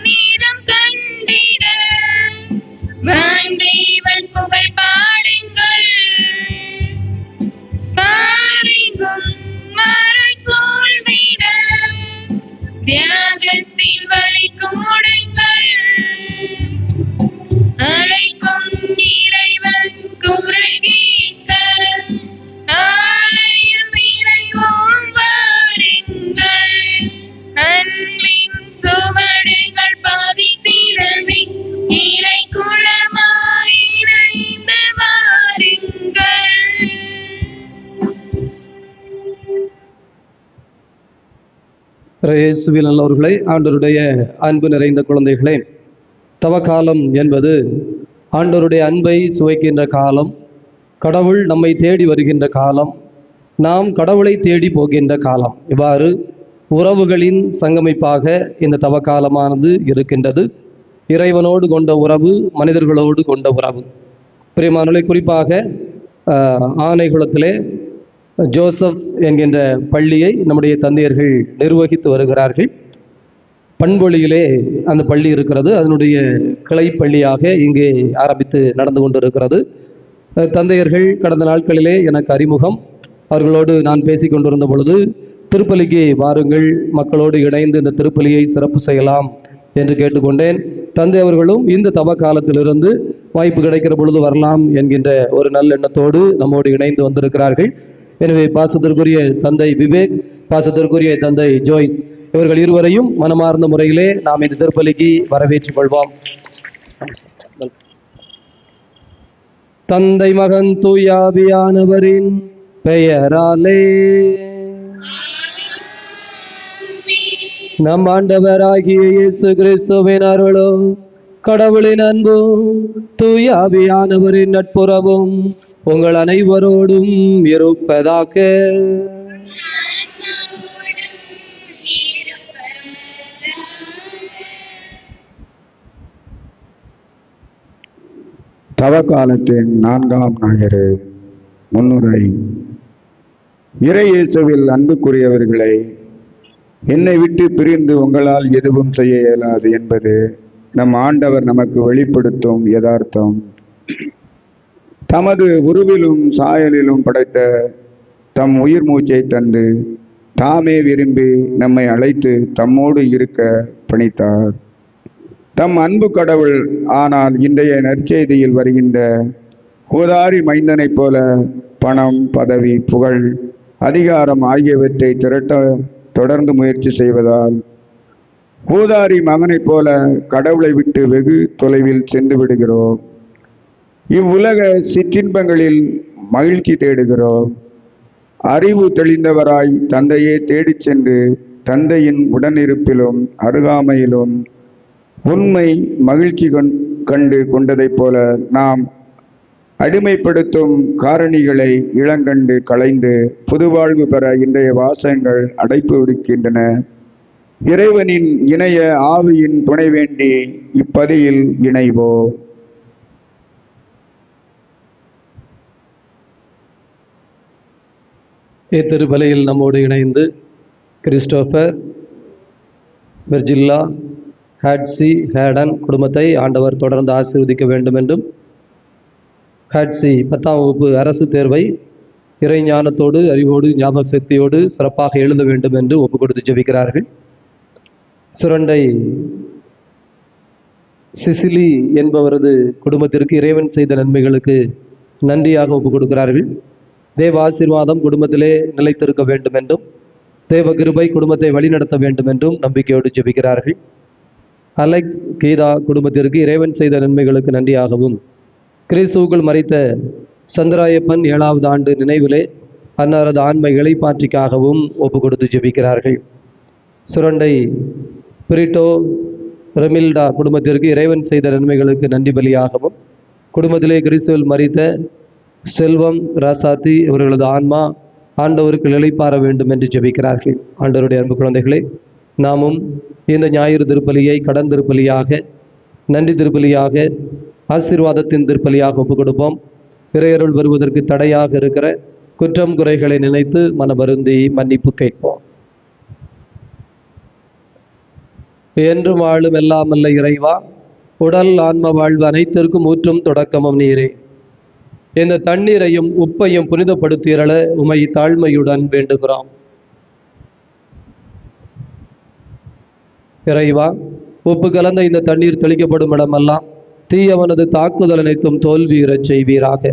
நீலம் கண்டிட தேவன் புகழ் பாடுங்கள். பாருங்கும் மறை சூழ்ந்திட தியாகத்தில் வழி கூடுங்கள். அழைக்கும் இறைவன் குறை கேட்க ஆலயம் இறைவோம் வாருங்கள். அன்பின் சுவடுகள் பதித்திடவே இறை குலமாய் இணைந்து வாருங்கள். இயேசுவில் நல்லவர்களே, ஆண்டவருடைய அன்பு நிறைந்த குழந்தைகளே, தவக்காலம் என்பது ஆண்டவருடைய அன்பை சுவைக்கின்ற காலம், கடவுள் நம்மை தேடி வருகின்ற காலம், நாம் கடவுளை தேடி போகின்ற காலம். இவ்வாறு உறவுகளின் சங்கமிப்பாக இந்த தவக்காலமானது இருக்கின்றது. இறைவனோடு கொண்ட உறவு, மனிதர்களோடு கொண்ட உறவு. பிரியமானவர்களே, குறிப்பாக ஆனைகுளத்திலே ஜோசப் என்கின்ற பள்ளியை நம்முடைய தந்தையர்கள் நிர்வகித்து வருகிறார்கள். பண்பொழியிலே அந்த பள்ளி இருக்கிறது. அதனுடைய கிளை பள்ளியாக இங்கே ஆரம்பித்து நடந்து கொண்டிருக்கிறது. தந்தையர்கள் கடந்த நாட்களிலே எனக்கு அறிமுகம். அவர்களோடு நான் பேசி கொண்டிருந்த பொழுது, திருப்பலிக்கு வாருங்கள், மக்களோடு இணைந்து இந்த திருப்பலியை சிறப்பு செய்யலாம் என்று கேட்டுக்கொண்டேன். தந்தை அவர்களும் இந்த தவ காலத்திலிருந்து வாய்ப்பு கிடைக்கிற பொழுது வரலாம் என்கின்ற ஒரு நல்லெண்ணத்தோடு நம்மோடு இணைந்து வந்திருக்கிறார்கள். எனவே பாசத்திற்குரிய தந்தை விவேக், பாசத்திற்குரிய தந்தை ஜோய்ஸ், இவர்கள் இருவரையும் மனமார்ந்த முறையிலே நாம் இந்த திருப்பலிக்கு வரவேற்றுக் கொள்வோம். தந்தை மகன் தூயாவியானவரின் பெயராலே. நம் ஆண்டவராகிய இயேசு கிறிஸ்துவின் அருளும் கடவுளின் அன்பும் தூயாவியானவரின் நட்புறவும் உங்கள் அனைவரோடும் இருப்பதாக. தவக்காலத்தின் 4ஆம் ஞாயிறு முன்னுரை. இறை இயேசுவில் அன்புக்குரியவர்களை, என்னை விட்டு பிரிந்து உங்களால் எதுவும் செய்ய இயலாது என்பது நம் ஆண்டவர் நமக்கு வெளிப்படுத்தும் யதார்த்தம். தமது உருவிலும் சாயலிலும் படைத்த தம் உயிர் மூச்சை தந்து தாமே விரும்பி நம்மை அழைத்து தம்மோடு இருக்க பணித்தார். தம் அன்பு கடவுள். ஆனால் இன்றைய நற்செய்தியில் வருகின்ற கோதாரி மைந்தனைப் போல பணம், பதவி, புகழ், அதிகாரம் ஆகியவற்றை திரட்ட தொடர்ந்து முயற்சி செய்வதால் கோதாரி மகனைப் போல கடவுளை விட்டு வெகு தொலைவில் சென்று விடுகிறோம். இவ்வுலக சிற்றின்பங்களில் மகிழ்ச்சி தேடுகிறோம். அறிவு தெளிந்தவராய் தந்தையே தேடிச் சென்று தந்தையின் உடனிருப்பிலும் அருகாமையிலும் உண்மை மகிழ்ச்சி கண்டு கொண்டதைப் போல நாம் அடிமைப்படுத்தும் காரணிகளை இளங்கண்டு களைந்து புதுவாழ்வு பெற இன்றைய வாசகங்கள் அடைப்பு விடுக்கின்றன. இறைவனின் இணைய ஆவியின் துணை வேண்டி இப்பதியில் இணைவோம். திருப்பலியில் நம்மோடு இணைந்து கிறிஸ்டோபர், வெர்ஜில்லா, ஹாட்சி, ஹேடன் குடும்பத்தை ஆண்டவர் தொடர்ந்து ஆசீர்வதிக்க வேண்டும் என்றும், ஹாட்சி 10ஆம் வகுப்பு அரசு தேர்வை இறைஞானத்தோடு, அறிவோடு, ஞாபக சக்தியோடு சிறப்பாக எழுத வேண்டும் என்று ஒப்புக் கொடுத்து ஜெபிக்கிறார்கள். சுரண்டை சிசிலி என்பவரது குடும்பத்திற்கு இறைவன் செய்த நன்மைகளுக்கு நன்றியாக ஒப்புக் கொடுக்கிறார்கள். தேவ ஆசீர்வாதம் குடும்பத்திலே நிலைத்திருக்க வேண்டும் என்றும், தேவ கிருபை குடும்பத்தை வழிநடத்த வேண்டும் என்றும் நம்பிக்கையோடு ஜெபிக்கிறார்கள். அலெக்ஸ், கீதா குடும்பத்திற்கு இறைவன் செய்த நன்மைகளுக்கு நன்றியாகவும், கிறிஸ்துவுக்குள் மரித்த சந்திராயப்பன் 7வது ஆண்டு நினைவிலே அன்னாரது ஆன்மை இளைப்பாற்றிக்காகவும் ஒப்பு கொடுத்து ஜெபிக்கிறார்கள். சுரண்டை பிரிட்டோ ரெமில்டா குடும்பத்திற்கு இறைவன் செய்த நன்மைகளுக்கு நன்றி பலியாகவும், குடும்பத்திலே கிறிஸ்துவில் மரித்த செல்வம், ராசாத்தி இவர்களது ஆன்மா ஆண்டவருக்கு இளைப்பாற வேண்டும் என்று ஜெபிக்கிறார்கள். ஆண்டவருடைய அன்பு குழந்தைகளே, நாமும் இந்த ஞாயிறு திருப்பலியை கடன் திருப்பலியாக, நன்றி திருப்பலியாக, ஆசீர்வாதத்தின் திருப்பலியாக ஒப்புக் கொடுப்போம். இறையருள் வருவதற்கு தடையாக இருக்கிற குற்றம் குறைகளை நினைத்து மனவருந்தி மன்னிப்பு கேட்போம். என்றும் வாழும் எல்லாம் அல்ல இறைவா, உடல் ஆன்ம வாழ்வு அனைத்திற்கும் ஊற்றும் தொடக்கமும் நீரே. இந்த தண்ணீரையும் உப்பையும் புனிதப்படுத்தியரள உமை தாழ்மையுடன் வேண்டுகிறோம். இறைவா, உப்பு கலந்த இந்த தண்ணீர் தெளிக்கப்படும் இடமெல்லாம் தீயவனது தாக்குதல் அனைத்தும் தோல்வியுறச் செய்வீராக.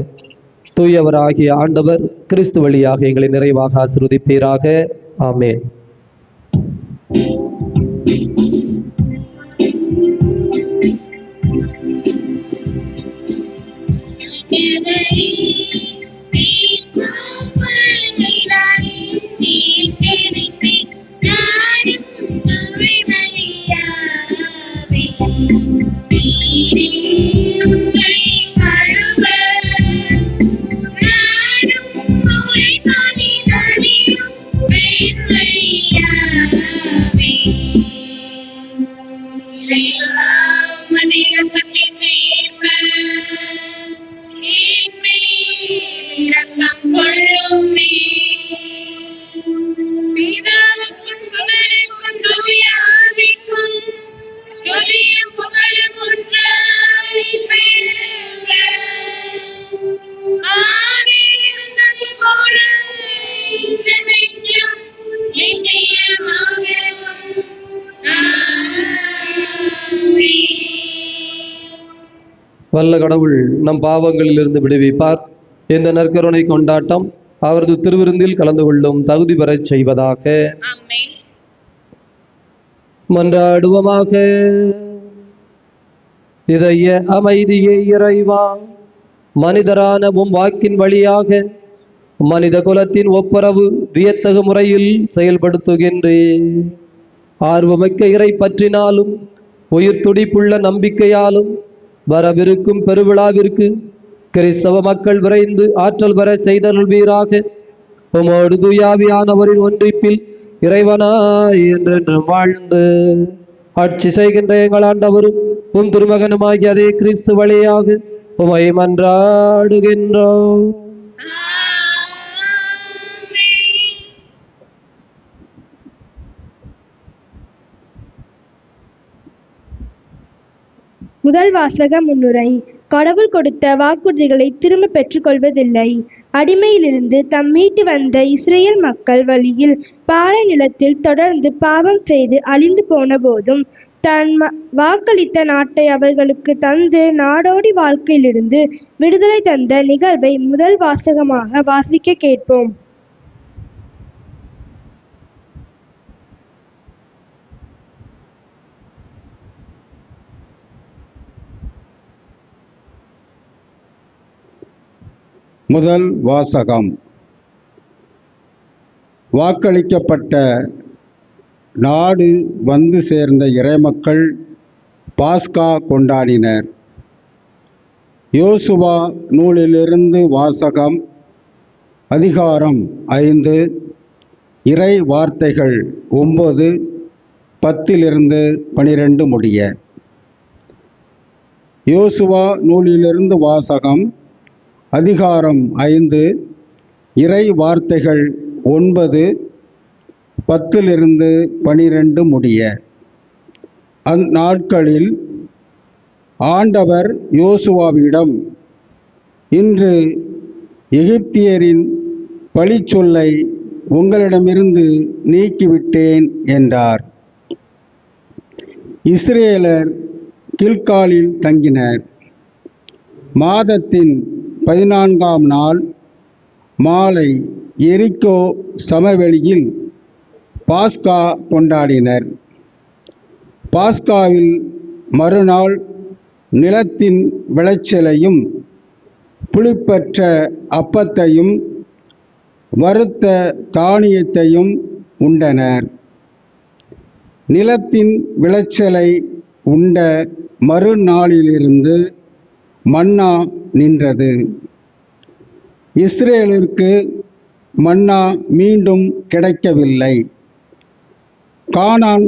தூயவராகிய ஆண்டவர் கிறிஸ்து வழியாக எங்களை நிறைவாக ஆசீர்வதிப்பீராக. ஆமென். வல்ல கடவுள் நம் பாவங்களிலிருந்து விடுவிப்பார். இந்த நற்கருணை கொண்டாட்டம் அவரது திருவிருந்தில் கலந்து கொள்ளும் தகுதி பெறச் செய்வதாக. மன்றாடுவோமாக. இதய அமைதியை இறைவா, மனிதரான உம் வாக்கின் வழியாக மனித குலத்தின் ஒப்புரவு வியத்தகு முறையில் செயல்படுத்துகின்றேன். ஆர்வமிக்க இறை பற்றினாலும் உயிர் துடிப்புள்ள நம்பிக்கையாலும் வரவிருக்கும் பெருவிழாவிற்கு கிறிஸ்தவ மக்கள் விரைந்து ஆற்றல் பெற செய்தருள்வீராக. உமோடு தூயாவியானவரின் ஒன்றிப்பில் இறைவனாய் என்றென்றும் வாழ்ந்து ஆட்சி செய்கின்ற எங்கள் ஆண்டவரும் உம் திருமகனுமாகிய அதே கிறிஸ்து வழியாக உமை மன்றாடுகின்றோம். முதல் வாசக முன்னுரை. கடவுள் கொடுத்த வாக்குறுதிகளை திரும்ப பெற்றுக்கொள்வதில்லை. அடிமையிலிருந்து தம் மீட்டு வந்த இஸ்ரேல் மக்கள் வழியில் பாலை நிலத்தில் தொடர்ந்து பாவம் செய்து அழிந்து போன போதும் தன் வாக்களித்த நாட்டை அவர்களுக்கு தந்து நாடோடி வாழ்க்கையிலிருந்து விடுதலை தந்த நிகழ்வை முதல் வாசகமாக வாசிக்க கேட்போம். முதல் வாசகம். வாக்களிக்கப்பட்ட நாடு வந்து சேர்ந்த இறைமக்கள் பாஸ்கா கொண்டாடினர். யோசுவா நூலிலிருந்து வாசகம். அதிகாரம் 5, இறை வார்த்தைகள் 9, 10-12 முடிய. யோசுவா நூலிலிருந்து வாசகம். அதிகாரம் 5, இறை வார்த்தைகள் 9, 10-12 முடிய. அந்நாட்களில் ஆண்டவர் யோசுவாவிடம், இன்று எகிப்தியரின் பழிச்சொல்லை உங்களிடமிருந்து நீக்கிவிட்டேன் என்றார். இஸ்ரேலர் கில்காலில் தங்கினர். மாதத்தின் 14ஆம் நாள் மாலை எரிகோ சமவெளியில் பாஸ்கா கொண்டாடினர். பாஸ்காவில் மறுநாள் நிலத்தின் விளைச்சலையும் புளிப்பற்ற அப்பத்தையும் வறுத்த தானியத்தையும் உண்டனர். நிலத்தின் விளைச்சலை உண்ட மறுநாளிலிருந்து மன்னா நின்றது. இஸ்ரேலிற்கு மன்னா மீண்டும் கிடைக்கவில்லை. கானான்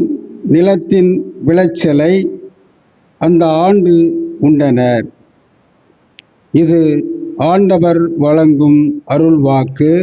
நிலத்தின் விளைச்சலை அந்த ஆண்டு உண்டனர். இது ஆண்டவர் வழங்கும் அருள்வாக்கு.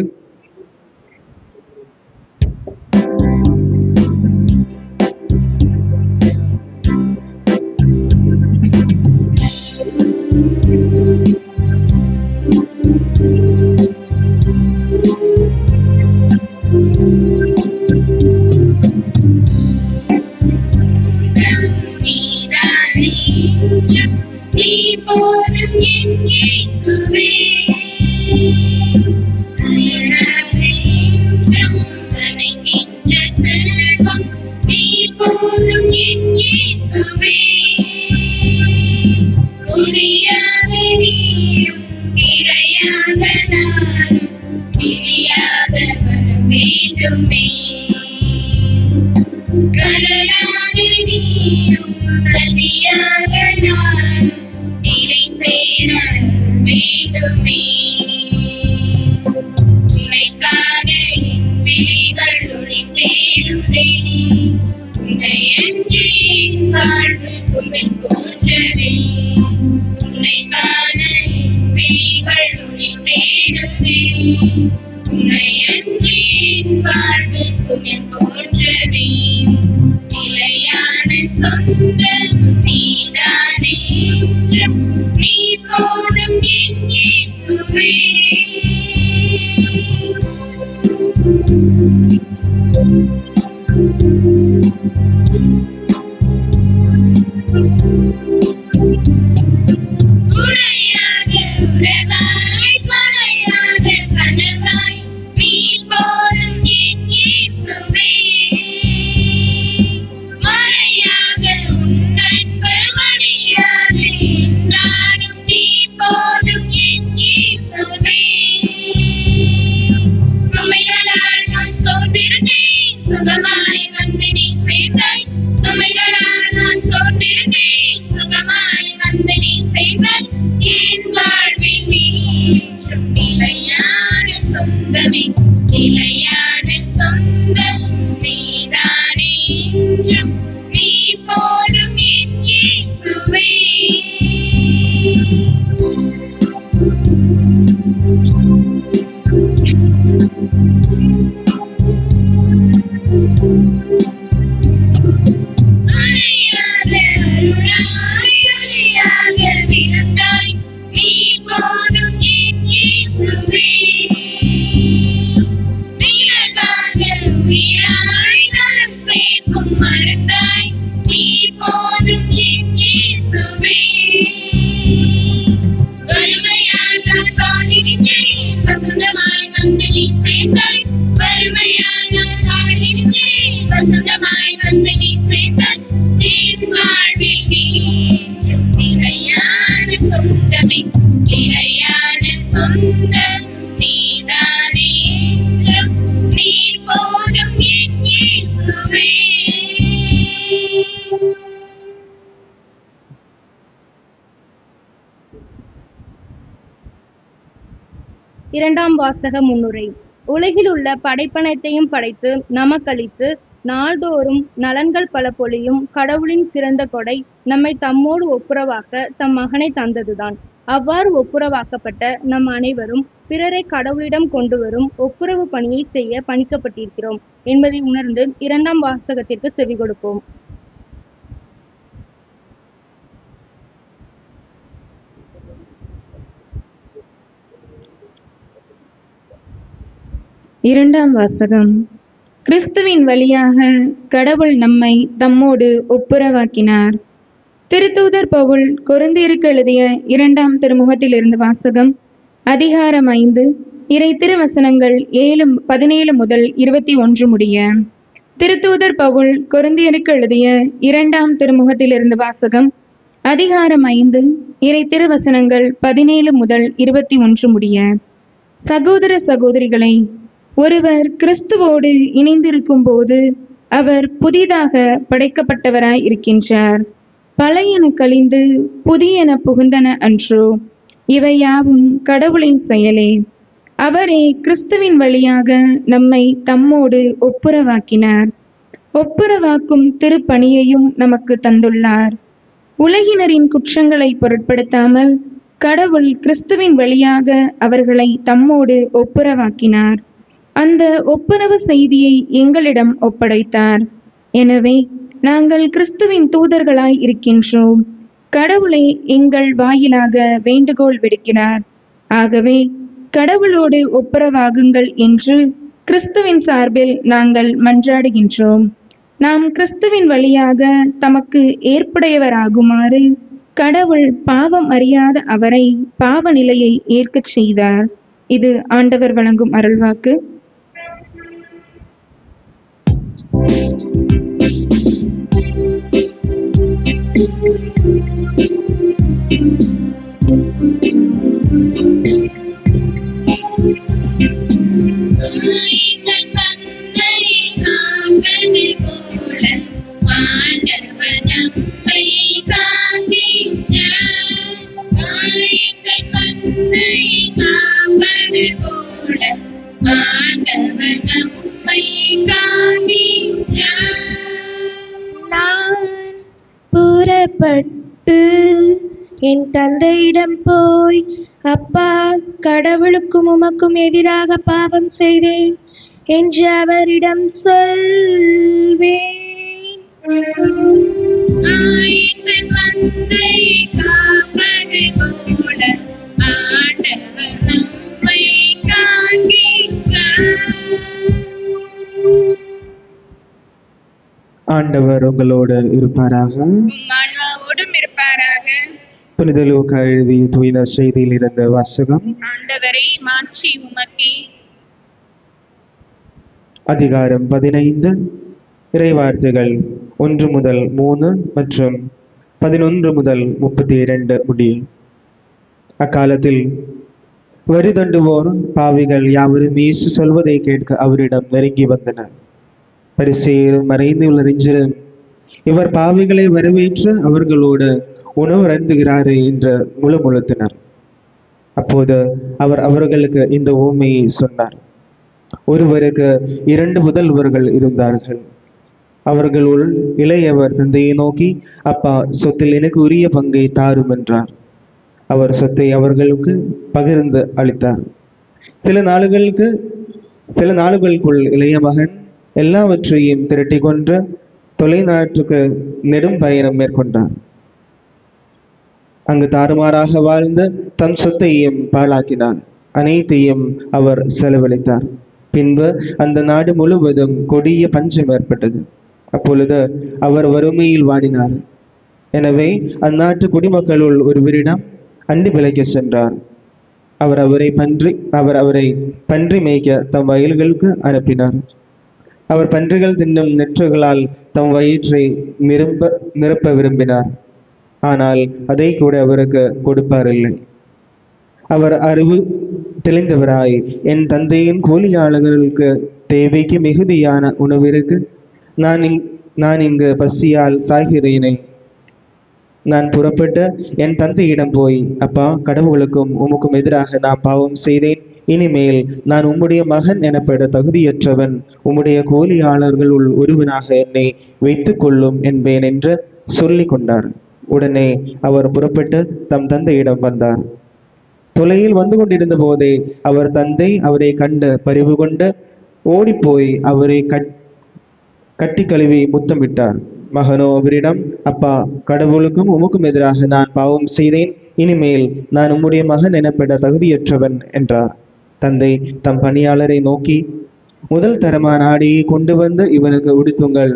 உறுதியாக நான் நிலை சேர வேண்டுமே. உன்னைக்கான என் விழிகள் ஒளி தேடுதே. உன்னை அன்றி என் வாழ்வு உன்னை போன்றதே. உன்னைக்கான என் விழிகள் ஒளி தேடுதே. உன்னை அன்றி என் வாழ்வு உன்னை போன்றதே. நிலையான சொந்தம் நீதானே என்றும் நீ போதும் என் இயேசுவே. உடையாத உறவாய் கொடையாத கனவாய் நீ போதும் என் இயேசுவே. மறையாக உன் அன்பு வழியாது என்னாலும் நீ போதும் என் இயேசுவே. சுமைகளால் நான் சோர்ந்திருந்தேன், சுகமாய் வந்து நீ சேர்ந்தாய். சுமைகளால் நான் சோர்ந்திருந்தேன், சுகமாய் வந்து நீ சேர்ந்தாய். என் வாழ்வில் நீ என்றும் நிலையான சொந்தமே. நிலையான சொந்தம் நீதானே என்றும் நீ போதும் என் இயேசுவே. அணையாத அருளாய் ஒளியாக விருந்தாய் நீ போதும் என் இயேசுவே. விலகாத உயிராய் நலம் சேர்க்கும் மருந்தாய் நீ போதும் என் இயேசுவே. வறுமையால் நான் வாழ்கின்றேன், வசந்தமாய் வந்து நீ சேர்ந்தாய். வறுமையால் நான் வாழ்கின்றேன், வசந்தமாய் வந்து நீ சேர்ந்தாய். என் வாழ்வில் நீ என்றும் நிலையான சொந்தமே. நிலையான சொந்தம் நீதானே என்றும் நீ போதும் என் இயேசுவே. இரண்டாம் வாசக முன்னுரை. உலகிலுள்ள படைப்பனைத்தையும் படைத்து நமக்களித்து நாள்தோறும் நலன்கள் பல பொழியும் கடவுளின் சிறந்த கொடை நம்மை தம்மோடு ஒப்புரவாக்க தம் மகனை தந்ததுதான். அவ்வாறு ஒப்புரவாக்கப்பட்ட நம் அனைவரும் பிறரை கடவுளிடம் கொண்டு வரும் ஒப்புரவு பணியை செய்ய பணிக்கப்பட்டிருக்கிறோம் என்பதை உணர்ந்து இரண்டாம் வாசகத்திற்கு செவி கொடுப்போம். இரண்டாம் வாசகம். கிறிஸ்துவின் வழியாக கடவுள் நம்மை தம்மோடு ஒப்புரவாக்கினார். திருத்தூதர் பவுல் கொரிந்தியருக்கு எழுதிய 2ஆம் திருமுகத்திலிருந்து வாசகம். அதிகாரம் 5, இறை திருவசனங்கள் 17 முதல் 21 முடிய. திருத்தூதர் பவுல் கொரிந்தியருக்கு எழுதிய 2ஆம் திருமுகத்திலிருந்து வாசகம். அதிகாரம் 5, இறை திருவசனங்கள் 17 முதல் 21 முடிய. சகோதர சகோதரிகளை, ஒருவர் கிறிஸ்துவோடு இணைந்திருக்கும் போது அவர் புதிதாக படைக்கப்பட்டவராய் இருக்கின்றார். பழையன கழிந்து புதியன புகுந்தன அன்றோ? இவை யாவும் கடவுளின் செயலே. அவரே கிறிஸ்துவின் வழியாக நம்மை தம்மோடு ஒப்புரவாக்கினார். ஒப்புரவாக்கும் திருப்பணியையும் நமக்கு தந்துள்ளார். உலகினரின் குற்றங்களை பொருட்படுத்தாமல் கடவுள் கிறிஸ்துவின் வழியாக அவர்களை தம்மோடு ஒப்புரவாக்கினார். அந்த ஒப்புரவு செய்தியை எங்களிடம் ஒப்படைத்தார். எனவே நாங்கள் கிறிஸ்துவின் தூதர்களாய் இருக்கின்றோம். கடவுளை எங்கள் வாயிலாக வேண்டுகோள் விடுக்கிறார். ஆகவே கடவுளோடு ஒப்புரவாகுங்கள் என்று கிறிஸ்துவின் சார்பில் நாங்கள் மன்றாடுகின்றோம். நாம் கிறிஸ்துவின் வழியாக தமக்கு ஏற்புடையவராகுமாறு கடவுள் பாவம் அறியாத அவரை பாவ நிலையை ஏற்கச் செய்தார். இது ஆண்டவர் வழங்கும் அருள்வாக்கு. காப்பது போல ஆண்டவர் நம்மை ஆண்டவர் நம்மை காண்கின்றார். நான் புறப்பட்டு என் தந்தையிடம் போய், அப்பா, கடவுளுக்கும் உமக்கும் எதிராக பாவம் செய்தேன் என்று அவரிடம் சொல்வேன். ஆயத்தன் மந்தை காப்பது போல ஆண்டவர் நம்மை காண்கின்றார். ஆண்டவர் உங்களோடு இருப்பாராக. ஆன்மாவோடும் இருப்பாராக. புனித லூக்கா எழுதிய தூய செய்தியில் இருந்த வாசகம். ஆண்டவரை மாற்றி உமக்கே. அதிகாரம் 15, இறைவார்த்தைகள் 1 முதல் 3 மற்றும் 11 முதல் 32 முடியும். அக்காலத்தில் வரி தண்டுவோர் பாவிகள் யாவரும் இயேசு சொல்வதை கேட்க அவரிடம் நெருங்கி வந்தனர். பரிசேயரும் மறைந்துள்ளறிஞரும் இவர் பாவிகளை வரவேற்று அவர்களோடு உணவு அருந்துகிறாரே என்று முழுமுழுத்தினர். அப்போது அவர் அவர்களுக்கு இந்த உவமையை சொன்னார். ஒருவருக்கு 2 புதல்வர்கள் இருந்தார்கள். அவர்களுள் இளையவர் தந்தையை நோக்கி, அப்பா, சொத்தில் எனக்கு உரிய பங்கை தாரும் என்றார். அவர் சொத்தை அவர்களுக்கு பகிர்ந்து அளித்தார். சில நாளுகளுக்குள் இளைய மகன் எல்லாவற்றையும் திரட்டி கொண்டு தொலைநாட்டுக்கு நெடும் பயணம் மேற்கொண்டார். அங்கு தாறுமாறாக வாழ்ந்து தம் சொத்தையும் பாழாக்கினார். அனைத்தையும் அவர் செலவழித்தார். பின்பு அந்த நாடு முழுவதும் கொடிய பஞ்சம் ஏற்பட்டது. அப்பொழுது அவர் வறுமையில் வாடினார். எனவே அந்நாட்டு குடிமக்களுள் ஒருவரிடம் அண்டி பிழைக்க சென்றார். அவர் அவரை பன்றி மேய்க்க தம் வயல்களுக்கு அனுப்பினார். அவர் பன்றிகள் தின்னும் நெற்றுகளால் தம் வயிற்றை நிரப்ப விரும்பினார். ஆனால் அதை கூட அவருக்கு கொடுப்பாரில்லை. அவர் அறிவு தெளிந்தவராய், என் தந்தையின் கூலியாளர்களுக்கு தேவைக்கு மிகுதியான உணவிற்கு நான் இங்கு பசியால் சாகிறேனே. நான் புறப்பட்டு என் தந்தையிடம் போய், அப்பா, கடவுளுக்கும் உமக்கும் எதிராக நான் பாவம் செய்தேன். இனிமேல் நான் உம்முடைய மகன் எனப்பட தகுதியற்றவன். உம்முடைய கூலியாளர்களுள் ஒருவனாக என்னை வைத்துக் கொள்ளும் என்பேன் என்று சொல்லி கொண்டார். உடனே அவர் புறப்பட்டு தம் தந்தையிடம் வந்தார். தொலையில் வந்து கொண்டிருந்த போதே அவர் தந்தை அவரை கண்டு பரிவு கொண்டு ஓடிப்போய் அவரை கட்டி கழுவி முத்தமிட்டார். மகனோ அவரிடம், அப்பா, கடவுளுக்கும் உமக்கும் எதிராக நான் பாவம் செய்தேன். இனிமேல் நான் உம்முடைய மகன் எனப்பட தகுதியற்றவன் என்றார். தந்தை தம் பணியாளரை நோக்கி, முதல் தரமான ஆடையை கொண்டு வந்து இவனுக்கு உடுத்துங்கள்.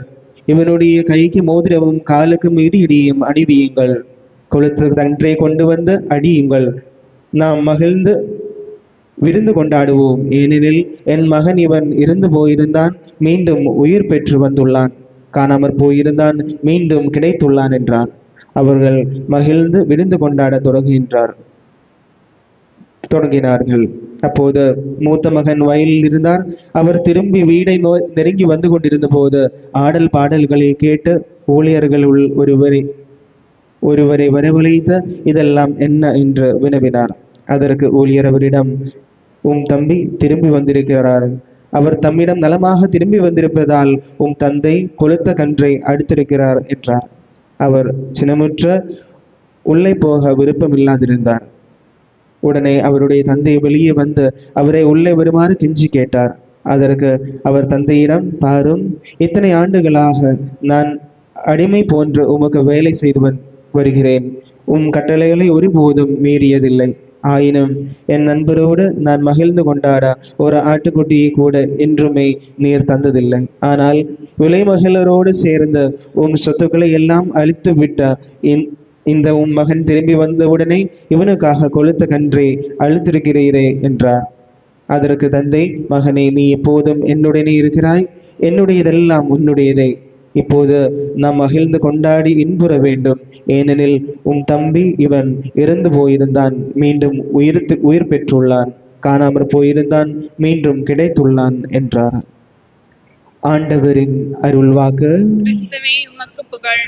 இவனுடைய கைக்கு மோதிரமும் காலுக்கு மிதியடியும் அணிவியுங்கள். கொளுத்த கன்றை கொண்டு வந்து அடியுங்கள். நாம் மகிழ்ந்து விருந்து கொண்டாடுவோம். ஏனெனில் என் மகன் இவன் இறந்து போயிருந்தான், மீண்டும் உயிர் பெற்று வந்துள்ளான். காணாமற் போயிருந்தான், மீண்டும் கிடைத்துள்ளான் என்றார். அவர்கள் மகிழ்ந்து விருந்து கொண்டாட தொடங்கினார்கள். அப்போது மூத்த மகன் வயலில் இருந்தார். அவர் திரும்பி வீடை நெருங்கி வந்து கொண்டிருந்த போது ஆடல் பாடல்களை கேட்டு ஊழியர்களுள் ஒருவரை வரவழைத்து, இதெல்லாம் என்ன என்று வினவினார். அதற்கு ஊழியர் அவரிடம், உம் தம்பி திரும்பி வந்திருக்கிறார். அவர் தம்மிடம் நலமாக திரும்பி வந்திருப்பதால் உம் தந்தை கொளுத்த கன்றை அடித்திருக்கிறார் என்றார். அவர் சினமுற்ற உள்ளே போக விருப்பமில்லாதிருந்தார். உடனே அவருடைய தந்தை வெளியே வந்து அவரை உள்ளே வருமாறு கெஞ்சி கேட்டார். அதற்கு அவர் தந்தையிடம், பாரும், இத்தனை ஆண்டுகளாக நான் அடிமை போன்று உமக்கு வேலை செய்து வருகிறேன். உம் கட்டளைகளை ஒருபோதும் மீறியதில்லை. ஆயினும் என் நண்பரோடு நான் மகிழ்ந்து கொண்டாட ஒரு ஆட்டுக்குட்டியை கூட என்றுமே நீர் தந்ததில்லை. ஆனால் விலை மகிழரோடு சேர்ந்து உம் சொத்துக்களை எல்லாம் அழித்து விட்ட இந்த உம் மகன் திரும்பி வந்தவுடனே இவனுக்காக கொளுத்த கன்றை அழுத்திருக்கிறீரே என்றார். அதற்கு தந்தை, மகனே, நீ எப்போதும் என்னுடனே இருக்கிறாய். என்னுடையதெல்லாம் உன்னுடையதே. இப்போது நாம் மகிழ்ந்து கொண்டாடி இன்புற வேண்டும். ஏனெனில் உம் தம்பி இவன் இறந்து போயிருந்தான், மீண்டும் உயிர் பெற்றுள்ளான். காணாமற் போயிருந்தான், மீண்டும் கிடைத்துள்ளான் என்றார். ஆண்டவரின் அருள்வாக்கு. கிறிஸ்துவே உமக்கு புகழ்.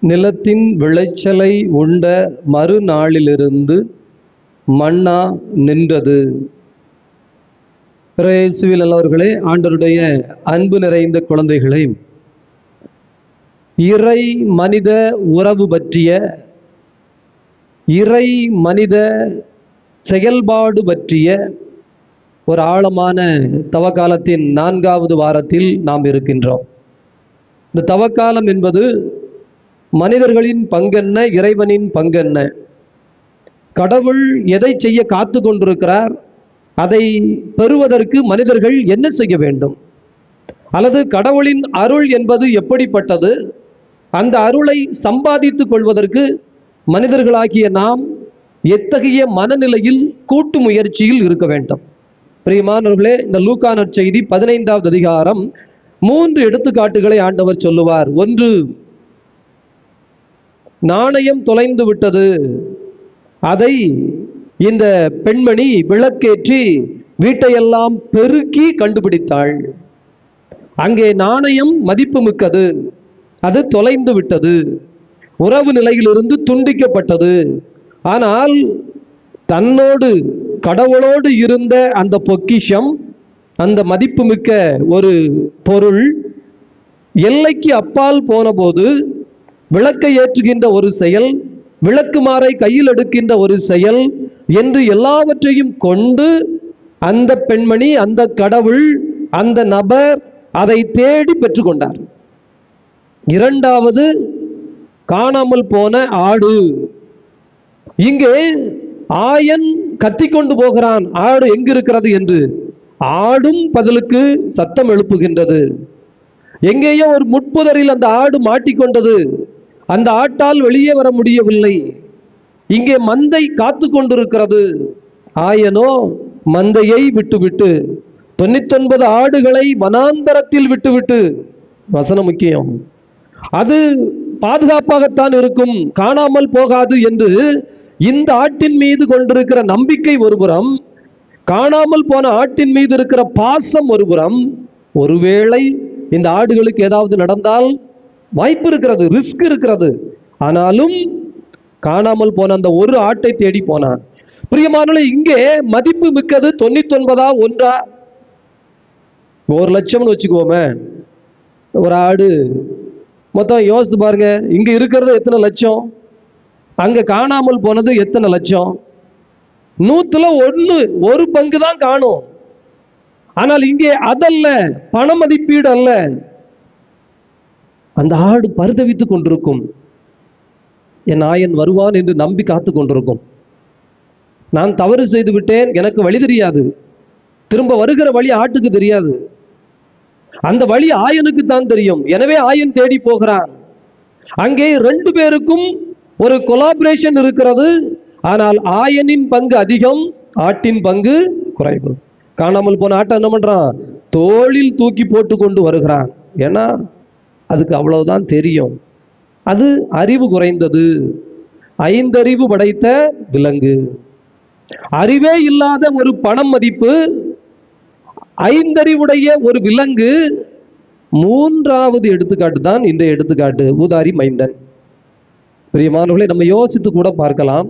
நிலத்தின் விளைச்சலை உண்ட மறுநாளிலிருந்து மன்னா நின்றது. இயேசுவில் நல்லவர்களே, ஆண்டவருடைய அன்பு நிறைந்த குழந்தைகளை, இறை மனித உறவு பற்றிய, இறை மனித செயல்பாடு பற்றிய ஒரு ஆழமான தவக்காலத்தின் 4வது வாரத்தில் நாம் இருக்கின்றோம். இந்த தவக்காலம் என்பது மனிதர்களின் பங்கென்ன, இறைவனின் பங்கென்ன, கடவுள் எதை செய்ய காத்து கொண்டிருக்கிறார், அதை பெறுவதற்கு மனிதர்கள் என்ன செய்ய வேண்டும், அல்லது கடவுளின் அருள் என்பது எப்படிப்பட்டது, அந்த அருளை சம்பாதித்துக் கொள்வதற்கு மனிதர்களாகிய நாம் எத்தகைய மனநிலையில் கூட்டு முயற்சியில் இருக்க வேண்டும். பிரியமானவர்களே, இந்த லூக்கா நற்செய்தி 15வது அதிகாரம் 3 எடுத்துக்காட்டுகளை ஆண்டவர் சொல்லுவார். 1, நாணயம் தொலைந்து விட்டது. அதை இந்த பெண்மணி விளக்கேற்றி வீட்டையெல்லாம் பெருக்கி கண்டுபிடித்தாள். அங்கே நாணயம் மதிப்பு மிக்கது, அது தொலைந்து விட்டது, உறவு நிலையிலிருந்து துண்டிக்கப்பட்டது. ஆனால் தன்னோடு கடவுளோடு இருந்த அந்த பொக்கிஷம், அந்த மதிப்புமிக்க ஒரு பொருள் எல்லைக்கு அப்பால் போனபோது விளக்கை ஏற்றுகின்ற ஒரு செயல், விளக்குமாறை கையில் எடுக்கின்ற ஒரு செயல் என்று எல்லாவற்றையும் கொண்டு அந்த பெண்மணி, அந்த கடவுள், அந்த நபர் அதை தேடி பெற்றுக்கொண்டார். 2வது, காணாமல் போன ஆடு. இங்கே ஆயன் கத்திக்கொண்டு போகிறான், ஆடு எங்கிருக்கிறது என்று. ஆடும் பதிலுக்கு சத்தம் எழுப்புகின்றது. எங்கேயோ ஒரு முட்புதரில் அந்த ஆடு மாட்டிக்கொண்டது. அந்த ஆட்டால் வெளியே வர முடியவில்லை. இங்கே மந்தை காத்து கொண்டிருக்கிறது. ஆயனோ மந்தையை விட்டுவிட்டு 99 ஆடுகளை வனாந்தரத்தில் விட்டுவிட்டு, வசனம் முக்கியம், அது பாதுகாப்பாகத்தான் இருக்கும், காணாமல் போகாது என்று இந்த ஆட்டின் மீது கொண்டிருக்கிற நம்பிக்கை ஒருபுறம், காணாமல் போன ஆட்டின் மீது இருக்கிற பாசம் ஒருபுறம். ஒருவேளை இந்த ஆடுகளுக்கு ஏதாவது நடந்தால் வாய்ப்பு இருக்கிறது, ரிஸ்க் இருக்கிறது. ஆனாலும் காணாமல் போன அந்த ஒரு ஆட்டை தேடி போனான். பிரியமானவர்களே, இங்கே மதிப்பு மிக்கது 99ஆ 1ஆ? 1 லட்சம்னு வச்சுக்கோமே. ஒரு ஆடு மொத்தம் யோசித்து பாருங்க, இங்க இருக்கிறது எத்தனை லட்சம், அங்க காணாமல் போனது எத்தனை லட்சம்? 100ல் 1, 1 பங்கு தான் காணும். ஆனால் இங்கே அதல்ல, பண மதிப்பீடு அல்ல. அந்த ஆடு பரிதவித்துக் கொண்டிருக்கும். என் ஆயன் வருவான் என்று நம்பி காத்து கொண்டிருக்கும். நான் தவறு செய்து விட்டேன், எனக்கு வழி தெரியாது, திரும்ப வருகிற வழி ஆட்டுக்கு தெரியாது, அந்த வழி ஆயனுக்கு தான் தெரியும். எனவே ஆயன் தேடி போகிறான். அங்கே 2 பேருக்கும் ஒரு கொலாபரேஷன் இருக்கிறது. ஆனால் ஆயனின் பங்கு அதிகம், ஆட்டின் பங்கு குறைவு. காணாமல் போன ஆட்டை என்ன பண்றான்? தோளில் தூக்கி போட்டு கொண்டு வருகிறான். ஏன்னா அதுக்கு அவ்வளவுதான் தெரியும். அது அறிவு குறைந்தது, 5 அறிவு படைத்த விலங்கு. அறிவே இல்லாத ஒரு பணம் மதிப்பு, 5 அறிவுடைய ஒரு விலங்கு. 3வது எடுத்துக்காட்டு தான் இன்றைய எடுத்துக்காட்டு, ஊதாரி மைந்தன். பிரியமானவர்களை, நம்ம யோசித்து கூட பார்க்கலாம்.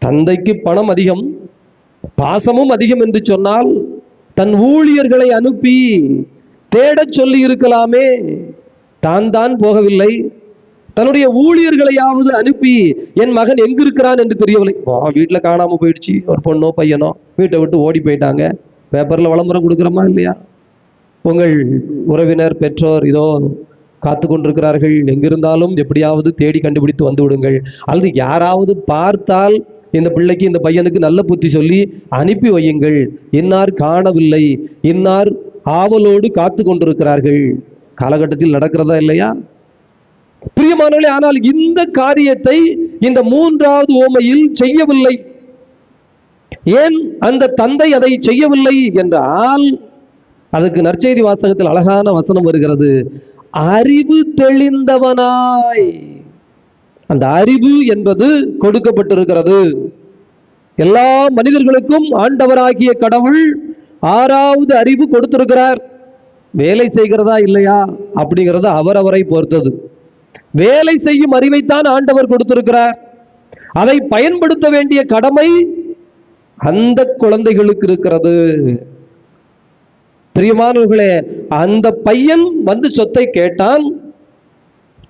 தந்தைக்கு பணம் அதிகம், பாசமும் அதிகம் என்று சொன்னால் தன் ஊழியர்களை அனுப்பி தேடச் சொல்லி இருக்கலாமே. தான் போகவில்லை, தன்னுடைய ஊழியர்களையாவது அனுப்பி என் மகன் எங்க இருக்கிறான் என்று தெரியவில்லை. வீட்டில் காணாம போயிடுச்சு, ஒரு பொண்ணோ பையனோ வீட்டை விட்டு ஓடி போயிட்டாங்க. பேப்பர்ல விளம்பரம் கொடுக்குறோமா இல்லையா? உங்கள் உறவினர், பெற்றோர் இதோ காத்து கொண்டிருக்கிறார்கள், எங்கிருந்தாலும் எப்படியாவது தேடி கண்டுபிடித்து வந்து விடுங்கள். அல்லது யாராவது பார்த்தால் இந்த பிள்ளைக்கு, இந்த பையனுக்கு நல்ல புத்தி சொல்லி அனுப்பி வையுங்கள். இன்னார் காணவில்லை, இன்னார் ஆவலோடு காத்து கொண்டிருக்கிறார்கள். காலகட்டத்தில் நடக்கிறதா இல்லையா? பிரியமானவர்களே, ஆனால் இந்த காரியத்தை இந்த 3வது ஓமையில் செய்யவில்லை. ஏன் அந்த தந்தை அதை செய்யவில்லை என்றால், அதுக்கு நற்செய்தி வாசகத்தில் அழகான வசனம் வருகிறது. அறிவு தெளிந்தவனாய். அந்த அறிவு என்பது கொடுக்கப்பட்டிருக்கிறது. எல்லா மனிதர்களுக்கும் ஆண்டவராகிய கடவுள் 6வது அறிவு கொடுத்திருக்கிறார். வேலை செய்கிறதா இல்லையா அப்படிங்கிறது அவரவரை பொறுத்தது. வேலை செய்யும் அறிவைத்தான் ஆண்டவர் கொடுத்திருக்கிறார். அதை பயன்படுத்த வேண்டிய கடமை அந்த குழந்தைகளுக்கு இருக்கிறது. பிரியமானவர்களே, அந்த பையன் வந்து சொத்தை கேட்டான்,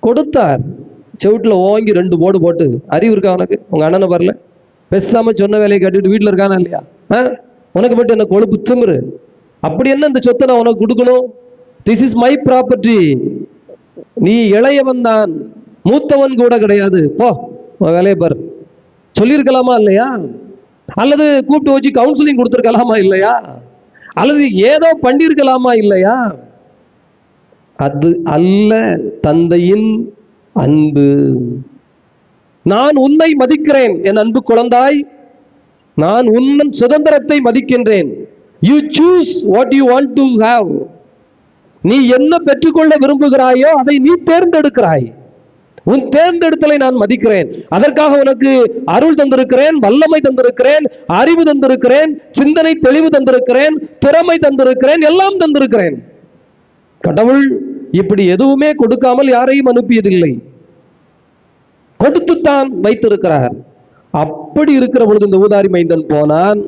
கொடுத்தார். செவுட்டுல ஓங்கி 2 போடு போட்டு, அறிவு இருக்கா உனக்கு? உங்க அண்ணனை வரல, பேசாம சொன்ன வேலையை கட்டிட்டு வீட்டுல இருக்கானா இல்லையா? உனக்கு மட்டும் என்ன கொழுப்பு திமிரு? அப்படி என்ன இந்த சொத்தை நான் உனக்கு கொடுக்கணும்? This is my property. நீ இளையவன் தான், மூத்தவன் கூட கிடையாது, போ வேலையை பாரு சொல்லியிருக்கலாமா இல்லையா? அல்லது கூப்பிட்டு வச்சு கவுன்சிலிங் கொடுத்துருக்கலாமா இல்லையா? அல்லது ஏதோ பண்ணியிருக்கலாமா இல்லையா? அது அல்ல தந்தையின் அன்பு. நான் உன்னை மதிக்கிறேன் என் அன்பு குழந்தாய், நான் உன் சுதந்திரத்தை மதிக்கின்றேன். You choose what you want to have. நீ என்ன பெற்றுக்கொள்ள விரும்புகிறாயோ அதை நீ தேர்ந்தெடுக்கிறாய். உன் தேர்ந்தெடுத்தலை நான் மதிக்கிறேன். அதற்காக உனக்கு அருள் தந்திருக்கிறேன், வல்லமை தந்திருக்கிறேன், அறிவு தந்திருக்கிறேன், சிந்தனை தெளிவு தந்திருக்கிறேன், திறமை தந்திருக்கிறேன், எல்லாம் தந்திருக்கிறேன். கடவுள் இப்படி எதுவுமே கொடுக்காமல் யாரையும் அனுப்பியதில்லை, கொடுத்துத்தான் வைத்திருக்கிறார். அப்படி இருக்கிற பொழுது இந்த ஊதாரி மைந்தன் போனான்.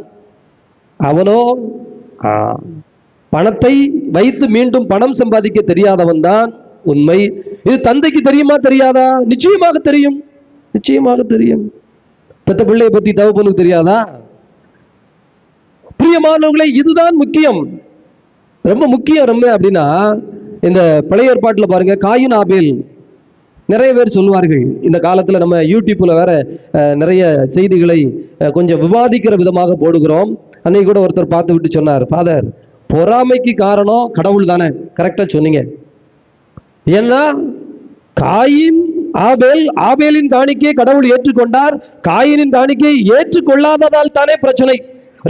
அவனோ பணத்தை வைத்து மீண்டும் பணம் சம்பாதிக்க தெரியாதவன் தான். உண்மை. இது தந்தைக்கு தெரியுமா தெரியாதா? நிச்சயமாக தெரியும், நிச்சயமாக தெரியும். பெத்த பிள்ளையை பத்தி தகப்பனுக்கு தெரியாதா? பிரியமானவர்களே, இதுதான் முக்கியம், ரொம்ப முக்கியம். ரொம்ப அப்படின்னா இந்த பழைய ஏற்பாட்டுல பாருங்க, காயின் ஆபேல். நிறைய பேர் சொல்லுவார்கள், இந்த காலத்துல நம்ம யூடியூப்ல வேற நிறைய செய்திகளை கொஞ்சம் விவாதிக்கிற விதமாக போடுகிறோம். அன்னைக்கு கூட ஒருத்தர் பார்த்து விட்டு சொன்னார், ஃபாதர், பொறாமைக்கு காரணம் கடவுள் தானே. கரெக்டா சொன்னீங்க. ஏன்னா காயின் ஆபேல், ஆபேலின் காணிக்கையை கடவுள் ஏற்றுக்கொண்டார், காயினின் காணிக்கையை ஏற்றுக்கொள்ளாததால் தானே பிரச்சனை.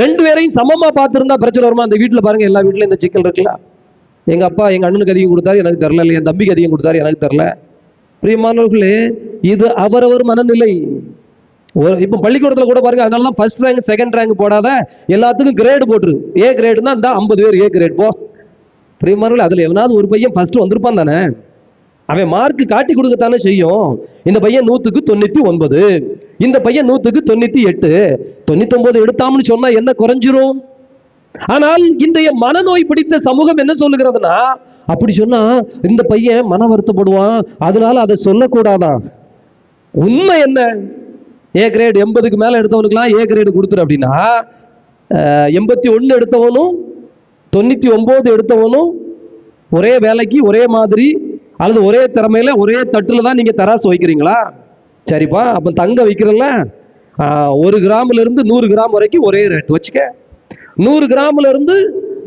2 பேரையும் சமமா பார்த்திருந்தா பிரச்சனை வருமா? அந்த வீட்டுல பாருங்க, எல்லா வீட்டுல இந்த சிக்கல் இருக்குல்ல. எங்க அப்பா எங்க அண்ணனுக்கு அதிகம் கொடுத்தாரு, எனக்கு தெரியல, இல்லை என் தம்பிக்கு அதிகம் கொடுத்தாரு, எனக்கு தெரியல. பிரியமானவர்களே, இது அவரவர் மனநிலை. இப்ப பள்ளிக்கூடத்துல கூட பாருங்க, அதனாலதான் ஃபர்ஸ்ட் ரேங்க் செகண்ட் ரேங்க் போடாத, எல்லாத்துக்கும் கிரேடு போட்டுரு. ஏ கிரேடுனா இந்த 50 பேர் ஏ கிரேட் போ. பிரியமானவர்களே, அதுல எவனாவது ஒரு பையன் ஃபர்ஸ்ட் வந்திருப்பான் தானே, அவன் மார்க் காட்டி கொடுக்கத்தானே செய்யும். இந்த பையன் 100க்கு 99, இந்த பையன் 100க்கு 98, 99 எடுத்தாம்னு சொன்னா என்ன குறைஞ்சிரும்? ஆனால் இன்றைய மனநோய் பிடித்த சமூகம் என்ன சொல்லுகிறதுனா, அப்படி சொன்னா இந்த பையன் மன வருத்தப்படுவான், அதனால அதை சொல்லக்கூடாதான். உண்மை என்ன? ஏ கிரேடு 80க்கு மேல எடுத்தவனுக்குலாம் ஏ கிரேடு கொடுத்துரு அப்படின்னா, 81 எடுத்தவனும் 99 எடுத்தவனும் ஒரே வேலைக்கு ஒரே மாதிரி அல்லது ஒரே திறமையில ஒரே தட்டுல தான் நீங்க தராசு வைக்கிறீங்களா? சரிப்பா, அப்ப தங்க வைக்கிறல்ல, 1 கிராம்ல இருந்து 100 கிராம் வரைக்கும் ஒரே ரேட் வச்சுக்க, 100 கிராம்ல இருந்து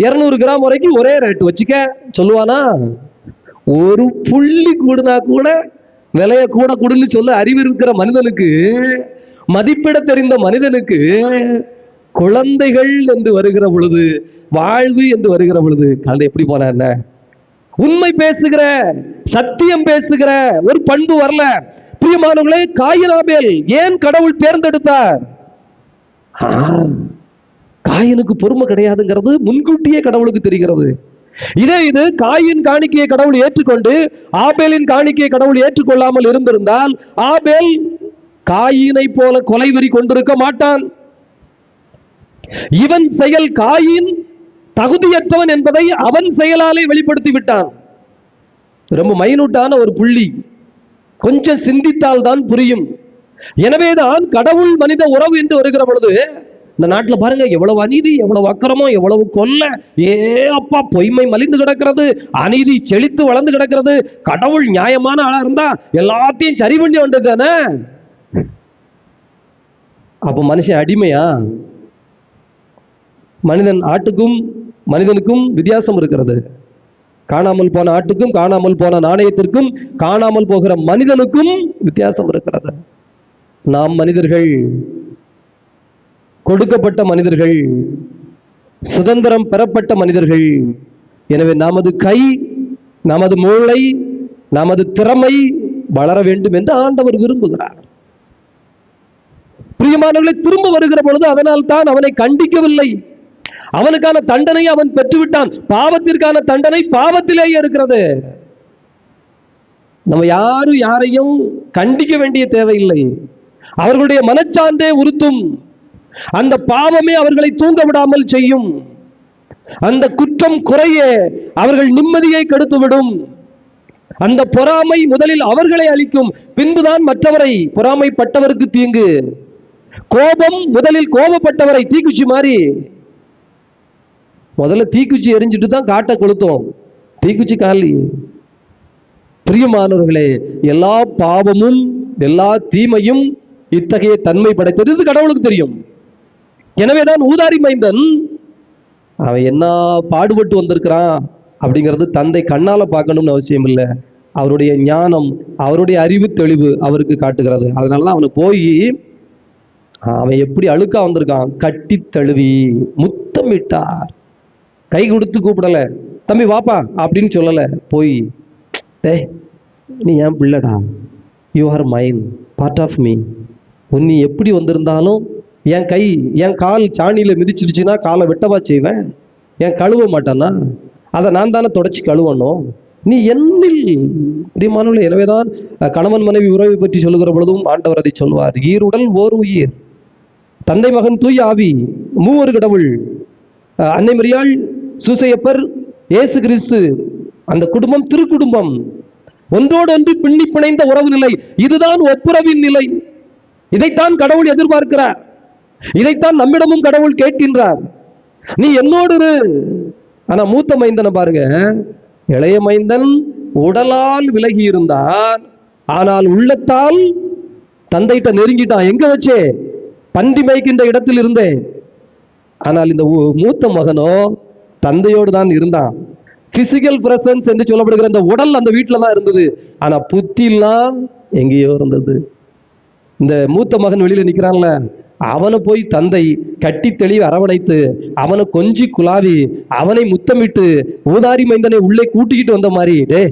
200 கிராம் வரைக்கும் ஒரே ரேட் வச்சுக்க சொல்லுவானா? ஒரு புள்ளி கூடுனா கூட விலைய கூட கூடுன்னு சொல்ல அறிவு இருக்கிற மனிதனுக்கு, மதிப்பிட தெரிந்த மனிதனுக்கு, குழந்தைகள் என்று வருகிற பொழுது, வாழ்வு என்று வருகிற பொழுது கலந்து எப்படி போன என்ன? உண்மை பேசுகிற, சத்தியம் பேசுகிற ஒரு பண்பு வரல. பிரியமானவர்களே, காயின் ஆபேல் ஏன் கடவுள் தேர்ந்தெடுத்தார்? காயினுக்கு பொறுமை கிடையாதுங்கிறது முன்கூட்டியே கடவுளுக்கு தெரிகிறது. இது காயின் காணிக்கையை கடவுள் ஏற்றுக்கொண்டு ஆபேலின் காணிக்கையை கடவுள் ஏற்றுக்கொள்ளாமல் இருந்திருந்தால் ஆபேல் காயினை போல கொலைவெறி கொண்டிருக்க மாட்டான். இவன் செயல், காயின் தகுதியற்றவன் என்பதை அவன் செயலாலே வெளிப்படுத்தி விட்டான். ரொம்ப மைனூட்டான ஒரு புள்ளி, கொஞ்சம் சிந்தித்தால் தான் புரியும். எனவேதான் கடவுள் மனித உறவு என்று வருகிற பொழுது, இந்த நாட்டில் பாருங்க எவ்வளவு அநீதி, எவ்வளவு அக்கிரமம், எவ்வளவு கொல்ல, அப்பா பொய்மை மலிந்து கிடக்கிறது, அநீதி செழித்து வளர்ந்து கிடக்கிறது. கடவுள் நியாயமான ஆளா இருந்தா எல்லாத்தையும் சரி பண்ணி வந்தது தானே. அப்ப மனுஷன் அடிமையா? மனிதன், ஆட்டுக்கும் மனிதனுக்கும் வித்தியாசம் இருக்கிறது. காணாமல் போன ஆட்டுக்கும் காணாமல் போன நாணயத்திற்கும் காணாமல் போகிற மனிதனுக்கும் வித்தியாசம் இருக்கிறது. நாம் மனிதர்கள், கொடுக்கப்பட்ட மனிதர்கள், சுதந்திரம் பெறப்பட்ட மனிதர்கள். எனவே நமது கை, நமது மூளை, நமது திறமை வளர வேண்டும் என்று ஆண்டவர் விரும்புகிறார். பிரியமானவர்களை, திரும்ப வருகிற பொழுது அதனால் தான் அவனை கண்டிக்கவில்லை. அவனுக்கான தண்டனையை அவன் பெற்றுவிட்டான். பாவத்திற்கான தண்டனை பாவத்திலேயே இருக்கிறது. நம்ம யாரும் யாரையும் கண்டிக்க வேண்டிய தேவையில்லை. அவர்களுடைய மனச்சான்றே உறுத்தும். அந்த பாவமே அவர்களை தூங்க விடாமல் செய்யும். அந்த குற்றம் குறைய அவர்கள் நிம்மதியை கெடுத்துவிடும். அந்த பொறாமை முதலில் அவர்களை அழிக்கும், பின்புதான் மற்றவரை. பொறாமைப்பட்டவருக்கு தீங்கு. கோபம் முதலில் கோபப்பட்டவரை தீக்குச்சி மாதிரி. முதல்ல தீக்குச்சி எரிஞ்சிட்டு தான் காட்டை கொளுத்தோம். தீக்குச்சி காலி. பிரியமானவர்களே, எல்லா பாவமும் எல்லா தீமையும் இத்தகைய தன்மை படைத்தது. இது கடவுளுக்கு தெரியும். எனவேதான் ஊதாரி மைந்தன் அவன் என்ன பாடுபட்டு வந்திருக்கிறான் அப்படிங்கிறது தந்தை கண்ணால பார்க்கணும்னு அவசியம் இல்லை. அவருடைய ஞானம், அவருடைய அறிவு தெளிவு அவருக்கு காட்டுகிறது. அதனாலதான் அவனை போய் அவன் எப்படி அழுக்கா வந்திருக்கான் கட்டி தழுவி முத்தமிட்டார். கை கொடுத்து கூப்பிடல, தம்பி வாப்பா அப்படின்னு சொல்லல. போய் டேய் நீ என் பிள்ளைடா, you are mine, part of me. நீ எப்படி வந்திருந்தாலும் என் கை என் கால் சாணியில் மிதிச்சிடுச்சுன்னா காலை வெட்டவா செய்வேன்? என் கழுவ மாட்டானா? அதை நான் தானே தொடச்சி கழுவணும். நீ என்னில் பிரியமானவர்களே, எனவேதான் கணவன் மனைவி உறவை பற்றி சொல்லுகிற பொழுதும் ஆண்டவர் அதை சொல்வார். ஈருடல் ஓர் உயிர், தந்தை மகன் தூய ஆவி, மூவர் கடவுள். அன்னை மரியாள், சூசையப்பர், இயேசு கிறிஸ்து, அந்த குடும்பம் திருக்குடும்பம், ஒன்றோடு ஒன்று பின்னி பிணைந்த உறவு நிலை. இதுதான் ஒப்புரவின் நிலை. இதைத்தான் கடவுள் எதிர்பார்க்கிறார். இதைத்தான் நம்மிடமும் கடவுள் கேட்கின்றார். நீ என்னோடு இரு. ஆனா மூத்த மைந்தனை பாருங்க, இளைய மைந்தன் உடலால் விலகி இருந்தான், ஆனால் உள்ளத்தால் தந்தைகிட்ட நெருங்கிட்டான். எங்க வச்சே? பன்றி மேய்க்கின்ற இடத்தில் இருந்தே. ஆனால் இந்த மூத்த மகனோ தந்தையோடு தான் இருந்தான். பிசிக்கல் பிரசன்ஸ் என்று சொல்லப்படுகிற இந்த உடல் அந்த வீட்டில தான் இருந்தது, ஆனா புத்திலாம் எங்கேயோ இருந்தது. இந்த மூத்த மகன் வெளியில நிக்கிறான்ல, அவனை போய் தந்தை கட்டி தெளிவு அரவணைத்து அவனை கொஞ்சி குலாவி அவனை முத்தமிட்டு ஊதாரி மைந்தனை உள்ளே கூட்டிக்கிட்டு வந்த மாதிரி, டே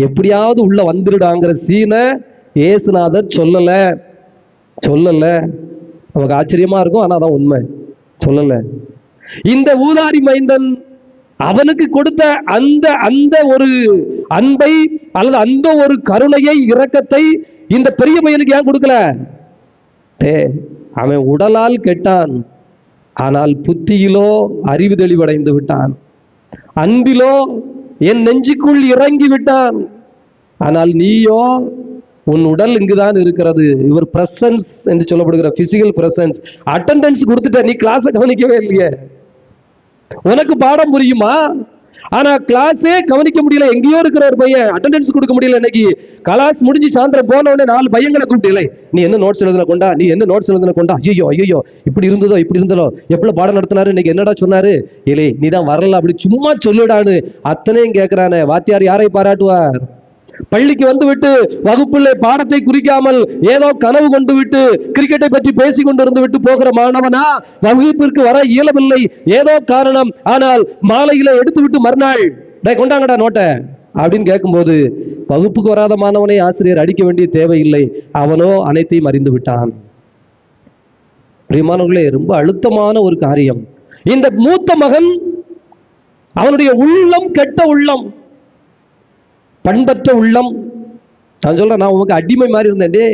எப்படியாவது உள்ள வந்துடுடாங்கிற சீனை ஏசுநாதர் சொல்லல. நமக்கு ஆச்சரியமா இருக்கும், ஆனா அதான் உண்மை. சொல்லல. இந்த ஊதாரி மைந்தன் அவனுக்கு கொடுத்த அந்த ஒரு அன்பை அல்லது அந்த ஒரு கருணையை, இரக்கத்தை இந்த பெரிய பையனுக்கு ஏன் கொடுக்கல? அவன் உடலால் கெட்டான், ஆனால் புத்தியிலோ அறிவு தெளிவடைந்து விட்டான். அன்பிலோ என் நெஞ்சுக்குள் இறங்கி விட்டான். ஆனால் நீயோ உன் உடல் இங்குதான் இருக்கிறது. இவர் பிரசன்ஸ் என்று சொல்லப்படுகிற பிசிக்கல் பிரசன்ஸ், அட்டெண்டன்ஸ் கொடுத்துட்ட, நீ கிளாஸை கவனிக்கவே இல்லையே. உனக்கு பாடம் புரியுமா? ஆனா கிளாஸே கவனிக்க முடியல. எங்கேயோ இருக்கிற ஒரு பையன் அட்டெண்டன்ஸ் கொடுக்க முடியல. இன்னைக்கு கிளாஸ் முடிஞ்சு சாயந்தரம் போன உடனே 4 பையங்களை கூப்பிட்டு, நீ என்ன நோட்ஸ் எழுதுன கொண்டா, நீ என்ன நோட்ஸ் எழுதுன கொண்டா. ஐயோ இப்படி இருந்ததோ எப்படி பாடம் நடத்தினாரு, இன்னைக்கு என்னடா சொன்னாரு, இல்லை நீ தான் வரல, அப்படி சும்மா சொல்லுடான்னு அத்தனையும் கேட்கிறானே. வாத்தியார் யாரை பாராட்டுவார்? பள்ளிக்கு வந்து விட்டு வகுப்புள்ள பாடத்தை குறிக்காமல் ஏதோ கனவு கொண்டு விட்டு கிரிக்கெட்டை பற்றி பேசிக் கொண்டிருந்து விட்டு போகிற மாணவனா வகுப்பிற்கு வர இயலவில்லை, ஏதோ காரணம். ஆனால் மாலையில எடுத்து விட்டு மறுநாள் கொண்டாங்கடா நோட்டை அப்படின்னு கேட்கும்போது வகுப்புக்கு வராத மாணவனை ஆசிரியர் அடிக்க வேண்டிய தேவையில்லை, அவனோ அனைத்தையும் அறிந்து விட்டான். பிரியமானவர்களே, ரொம்ப அழுத்தமான ஒரு காரியம். இந்த மூத்த மகன், அவனுடைய உள்ளம் கெட்ட உள்ளம், பண்பற்ற உள்ளம். நான் சொல்றேன், நான் உனக்கு அடிமை மாதிரி இருந்தேன்டே.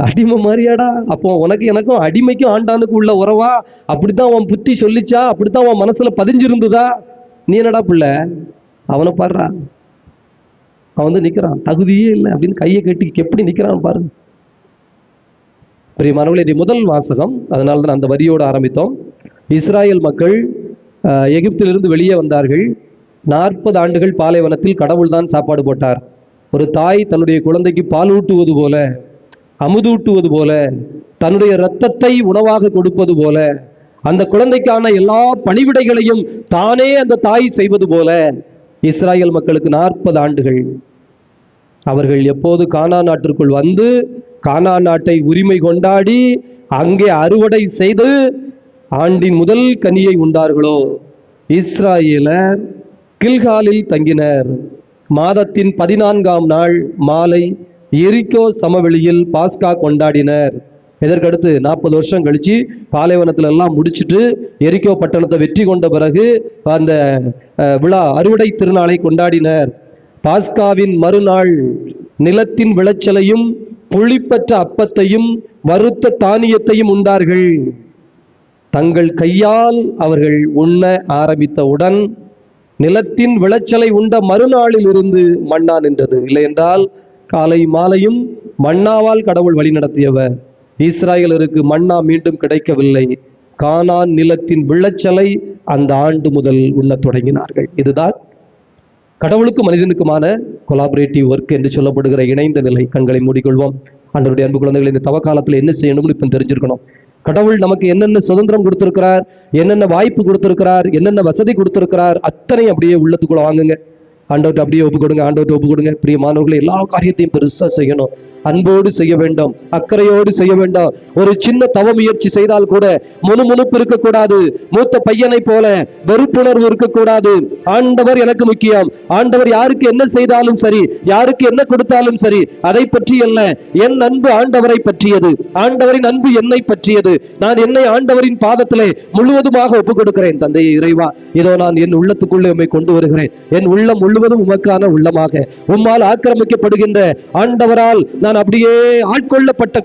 அடிமை மாதிரியாடா? அப்போ உனக்கு எனக்கும் அடிமைக்கும் ஆண்டானுக்கு உள்ள உறவா? அப்படித்தான் உன் புத்தி சொல்லிச்சா? அப்படித்தான் உன் மனசுல பதிஞ்சிருந்ததா? நீ என்னடா பிள்ளை? அவனை பாடுறா, அவன் வந்து நிக்கிறான், தகுதியே இல்லை அப்படின்னு கையை கட்டி எப்படி நிக்கிறான் பாருங்க. பிரியமானவர்களே, முதல் வாசகம், அதனால்தான் அந்த வரியோடு ஆரம்பித்தோம். இஸ்ராயல் மக்கள் எகிப்திலிருந்து வெளியே வந்தார்கள். 40 ஆண்டுகள் பாலைவனத்தில் கடவுள் தான் சாப்பாடு போட்டார். ஒரு தாய் தன்னுடைய குழந்தைக்கு பால் ஊட்டுவது போல, அமுதூட்டுவது போல, தன்னுடைய இரத்தத்தை உணவாக கொடுப்பது போல, அந்த குழந்தைக்கான எல்லா பணிவிடைகளையும் தானே அந்த தாய் செய்வது போல இஸ்ராயல் மக்களுக்கு 40 ஆண்டுகள். அவர்கள் எப்போது கானான் நாட்டிற்குள் வந்து கானான் நாட்டை உரிமை கொண்டாடி அங்கே அறுவடை செய்து ஆண்டின் முதல் கனியை உண்டார்களோ, இஸ்ராயேலர் கில்காலில் தங்கினர். மாதத்தின் 14ஆம் நாள் மாலை எரிக்கோ சமவெளியில் பாஸ்கா கொண்டாடினர். இதற்கடுத்து 40 வருஷம் கழிச்சு பாலைவனத்துல எல்லாம் முடிச்சுட்டு எரிக்கோ பட்டணத்தை வெற்றி கொண்ட பிறகு அந்த விழா அறுவடை திருநாளை கொண்டாடினர். பாஸ்காவின் மறுநாள் நிலத்தின் விளைச்சலையும் புளிப்பற்ற அப்பத்தையும் வறுத்த தானியத்தையும் உண்டார்கள். தங்கள் கையால் அவர்கள் உண்ண ஆரம்பித்தவுடன் நிலத்தின் விளைச்சலை உண்ட மறுநாளில் இருந்து மன்னா நின்றது. இல்லை என்றால் காலை மாலையும் மன்னாவால் கடவுள் வழி நடத்தியவர். இஸ்ராயலருக்கு மன்னா மீண்டும் கிடைக்கவில்லை. கானான் நிலத்தின் விளைச்சலை அந்த ஆண்டு முதல் உண்ணத் தொடங்கினார்கள். இதுதான் கடவுளுக்கும் மனிதனுக்குமான கொலாபரேட்டிவ் ஒர்க் என்று சொல்லப்படுகிற இணைந்த நிலை. கண்களை மூடிக்கொள்வோம். ஆண்டவருடைய அன்பு குழந்தைகள், இந்த தவ காலத்தில் என்ன செய்யணும்னு இப்போ தெரிஞ்சிருக்கணும். கடவுள் நமக்கு என்னென்ன சுதந்திரம் கொடுத்திருக்கிறார், என்னென்ன வாய்ப்பு கொடுத்திருக்கிறார், என்னென்ன வசதி கொடுத்திருக்கிறார், அத்தனை அப்படியே உள்ளத்துக்குள்ள வாங்குங்க. ஆண்டவர்கிட்ட அப்படியே ஒப்பு கொடுங்க. ஆண்டவர்கிட்ட ஒப்பு கொடுங்க. பிரியமானவர்களை, எல்லா காரியத்தையும் பெருசா செய்யணும். அன்போடு செய்ய வேண்டும், அக்கறையோடு செய்ய வேண்டும். ஒரு சின்ன தவ முயற்சி செய்தால் கூட முணுமுணுப்பு இருக்கக்கூடாது. மூத்த பையனை போல வெறுப்புணர்வு இருக்கக்கூடாது. ஆண்டவர் எனக்கு முக்கியம். ஆண்டவர் யாருக்கு என்ன செய்தாலும் சரி, யாருக்கு என்ன கொடுத்தாலும் சரி, அதை பற்றி அல்ல. என் அன்பு ஆண்டவரை பற்றியது, ஆண்டவரின் அன்பு என்னை பற்றியது. நான் என்னை ஆண்டவரின் பாதத்திலே முழுவதுமாக ஒப்புக் கொடுக்கிறேன். தந்தையே இறைவா, இதோ நான் என் உள்ளத்துக்குள்ளே உம்மை கொண்டு வருகிறேன். என் உள்ளம் முழுவதும் உமக்கான உள்ளமாக, உம்மால் ஆக்கிரமிக்கப்படுகின்ற ஆண்டவரால் நான் அப்படியே ஆட்கொள்ளப்பட்ட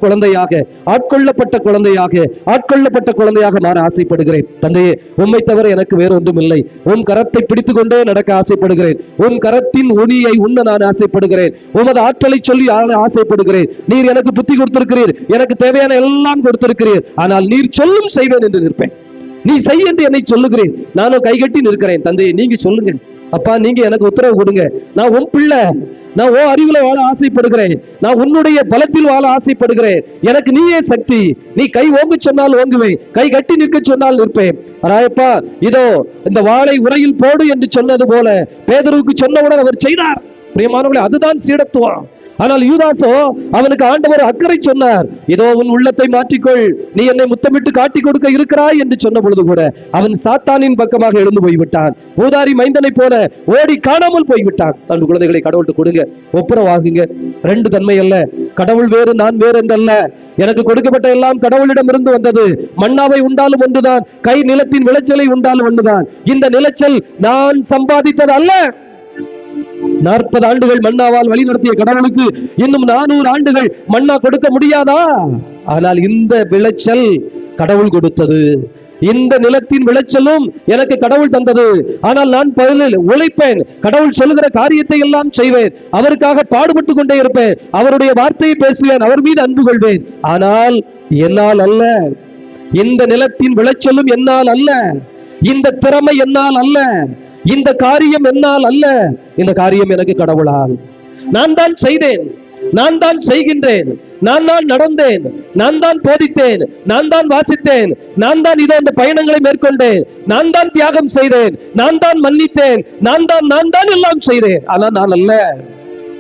குழந்தையாக மாற ஆசைப்படுகிறேன். தந்தையே, உம்மை தவிர எனக்கு வேற ஒன்றும் இல்லை. உன் கரத்தை பிடித்துக் கொண்டே நடக்க ஆசைப்படுகிறேன். உன் கரத்தின் ஒளியை உண்ண நான் ஆசைப்படுகிறேன். உமது ஆற்றலை சொல்லி ஆசைப்படுகிறேன். நீர் எனக்கு புத்தி கொடுத்திருக்கிறீர், எனக்கு தேவையான எல்லாம் கொடுத்திருக்கிறீர். ஆனால் நீர் சொல்லும் செய்வேன் என்று நிற்பேன். நீ செய் என்று என்னை சொல்லுகிறேன், நானும் கைகட்டி நிற்கிறேன். தந்தையை நீங்க சொல்லுங்க. அப்பா, நீங்க எனக்கு உத்தரவு கொடுங்க. நான் உன் பிள்ளை, நான் ஓ அறிவுல வாழ ஆசைப்படுகிறேன். நான் உன்னுடைய பலத்தில் வாழ ஆசைப்படுகிறேன். எனக்கு நீயே சக்தி. நீ கை ஓங்க சொன்னால் ஓங்குவேன், கை கட்டி நிற்க சொன்னால் நிற்பேன். ராயப்பா, இதோ இந்த வாளை உரையில் போடு என்று சொன்னது போல பேதுருவுக்கு சொன்னவுடன் அவர் செய்தார். பிரியமானவர்களே, அதுதான் சீடத்துவம். ஆனால் யூதாசோ, அவனுக்கு ஆண்டவர் அக்கறை சொன்னார். இதோ உன் உள்ளத்தை மாற்றிக்கொள், நீ என்னை முத்தமிட்டு காட்டி கொடுக்க இருக்கிறாய் என்று சொன்ன பொழுது கூட அவன் சாத்தானின் பக்கமாக எழுந்து போய்விட்டான். ஊதாரி மைந்தனை போல ஓடி காணாமல் போய்விட்டான். அன்பு குழந்தைகளை, கடவுள்கிட்ட கொடுங்க, ஒப்புரவாகுங்க. ரெண்டு தன்மை அல்ல, கடவுள் வேறு நான் வேறு என்றல்ல. எனக்கு கொடுக்கப்பட்ட எல்லாம் கடவுளிடமிருந்து வந்தது. மன்னாவை உண்டாலும் ஒன்றுதான், கை நிலத்தின் விளைச்சலை உண்டாலும் ஒன்றுதான். இந்த நிலச்சல் நான் சம்பாதித்தது அல்ல. 40 ஆண்டுகள் மன்னாவால் வழி நடத்திய கடவுளுக்கு இன்னும் 400 ஆண்டுகள் மன்னா கொடுக்க முடியாதா? ஆனால் இந்த விளைச்சல் கடவுள் கொடுத்தது. இந்த நிலத்தின் விளைச்சலும் எனக்கு கடவுள் தந்தது. ஆனால் நான் பதிலில் உழைப்பேன், கடவுள் சொல்லுகிற காரியத்தை எல்லாம் செய்வேன், அவருக்காக பாடுபட்டு கொண்டே இருப்பேன், அவருடைய வார்த்தையை பேசுவேன், அவர் மீது அன்பு கொள்வேன். ஆனால் என்னால் அல்ல. இந்த நிலத்தின் விளைச்சலும் என்னால் அல்ல. இந்த திறமை என்னால் அல்ல. இந்த காரியம் என்னால் அல்ல. இந்த காரியம் எனக்கு கடவுளால். நான் தான் செய்தேன், நான் தான் செய்கின்றேன், நான் தான் நடந்தேன், நான் தான் போதித்தேன், நான் தான் வாசித்தேன், நான் தான் இதோ இந்த பயணங்களை மேற்கொண்டேன், நான் தான் தியாகம் செய்தேன், நான் தான் மன்னித்தேன், நான் தான் எல்லாம் செய்தேன். ஆனால் நான் அல்ல.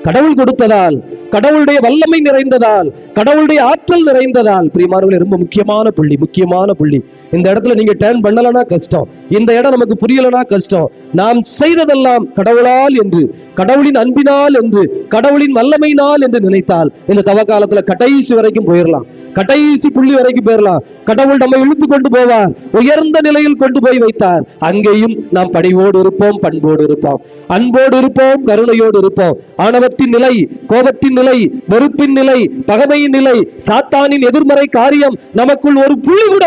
கடவுள் கொடுத்ததால், கடவுளுடைய வல்லமை நிறைந்ததால், கடவுளுடைய ஆற்றல் நிறைந்ததால். பிரியமானவர்களே, ரொம்ப முக்கியமான புள்ளி. இந்த இடத்துல நீங்க டர்ன் பண்ணலனா கஷ்டம், இந்த இடம் நமக்கு புரியலனா கஷ்டம். நாம் செய்ததெல்லாம் கடவுளால் என்று, கடவுளின் அன்பினால் என்று, கடவுளின் வல்லமையினால் என்று நினைத்தால் இந்த தவ காலத்துல கடைசி வரைக்கும் போயிடலாம், கடைசி புள்ளி வரைக்கும் போயிடலாம். கடவுள் நம்மை இழுத்து கொண்டு போவார், உயர்ந்த நிலையில் கொண்டு போய் வைத்தார். அங்கேயும் நாம் பணிவோடு இருப்போம், பண்போடு இருப்போம், அன்போடு இருப்போம், கருணையோடு இருப்போம். ஆணவத்தின் நிலை, கோபத்தின் நிலை, வெறுப்பின் நிலை, பகைமையின் நிலை, சாத்தானின் எதிர்மறை காரியம் நமக்குள் ஒரு புள்ளி கூட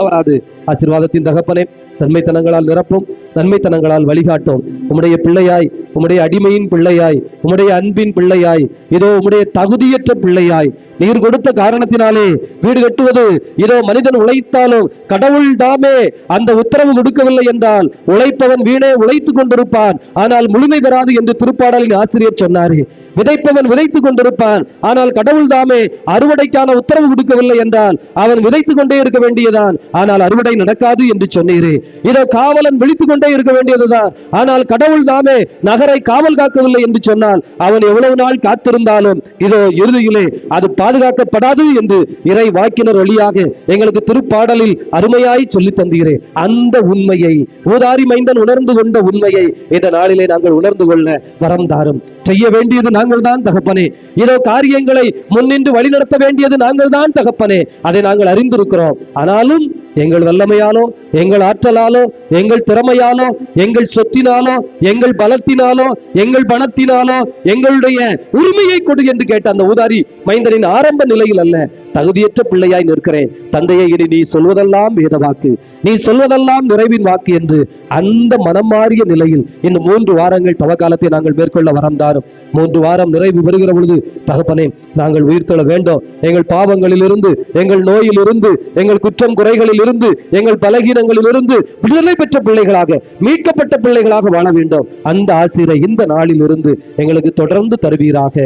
வராது. ஆசீர்வாதத்தின் தகப்பனே, நன்மைத்தனங்களால் நிரப்பும், நன்மைத்தனங்களால் வழிகாட்டும். உம்முடைய பிள்ளையாய், உம்முடைய அடிமையின் பிள்ளையாய், உம்முடைய அன்பின் பிள்ளையாய், இதோ உம்முடைய தகுதியற்ற பிள்ளையாய் நீர் கொடுத்த காரணத்தினாலே வீடு கட்டுவது, இதோ மனிதன் உழைத்தாலும் கடவுள் தாமே அந்த உத்தரவு கொடுக்கவில்லை என்றால் உழைப்பவன் வீணே உழைத்துக் கொண்டிருப்பான், ஆனால் முழுமை பெறாது என்று திருப்பாடலின் ஆசிரியர் சொன்னாரே. விதைப்பவன் விதைத்துக் கொண்டிருப்பான், ஆனால் கடவுள் தாமே அறுவடைக்கான உத்தரவு கொடுக்கவில்லை என்றால் அவன் விதைத்துக் கொண்டே இருக்க வேண்டியதான், ஆனால் அறுவடை நடக்காது என்று சொன்னீரே. இதோ காவலன் விழித்துக் கொண்டே இருக்க வேண்டியதுதான், ஆனால் கடவுள் தாமே நகரை காவல் காக்கவில்லை என்று சொன்னால் அவன் எவ்வளவு நாள் காத்திருந்தாலும் இதோ இறுதியிலே அது பாதுகாக்கப்படாது என்று இறை வாக்கினர் வழியாக எங்களுக்கு திருப்பாடலில் அருமையாய் சொல்லி தந்தீரே. அந்த உண்மையை ஊதாரி மைந்தன் உணர்ந்து கொண்ட உண்மையை இந்த நாளிலே நாங்கள் உணர்ந்து கொள்ள வரம் தாரும். செய்ய வேண்டியது நாங்கள் தான் தகப்பனே, இதோ காரியங்களை முன்னின்று வழிநடத்த வேண்டியது நாங்கள் தான் தகப்பனே, அதை நாங்கள் அறிந்திருக்கிறோம். ஆனாலும் எங்கள் வல்லமையாலோ எங்கள் ஆற்றலாலோ எங்கள் திறமையாலோ எங்கள் சொத்தினாலோ எங்கள் பலத்தினாலோ எங்கள் பணத்தினாலோ எங்களுடைய உரிமையை கொடு என்று கேட்ட அந்த ஊதாரி மைந்தனின் ஆரம்ப நிலையில் அல்ல, தகுதியற்ற பிள்ளையாய் நிற்கிறேன் தந்தையை, இனி நீ சொல்வதெல்லாம் வேத வாக்கு, நீ சொல்வதெல்லாம் நிறைவின் வாக்கு என்று அந்த மனம் மாறிய நிலையில் இந்த 3 வாரங்கள் தவக்காலத்தை நாங்கள் மேற்கொள்ள வரந்தாரும். 3 வாரம் நிறைவு பெறுகிற பொழுது தகப்பனே, நாங்கள் உயிர்த்தெழ வேண்டும். எங்கள் பாவங்களிலிருந்து, எங்கள் நோயிலிருந்து, எங்கள் குற்றம் குறைகளில் இருந்து, எங்கள் பலகீனங்களில் இருந்து விடுதலை பெற்ற பிள்ளைகளாக, மீட்கப்பட்ட பிள்ளைகளாக வாழ வேண்டும். அந்த ஆசிரை இந்த நாளில் இருந்து எங்களுக்கு தொடர்ந்து தருவீராக.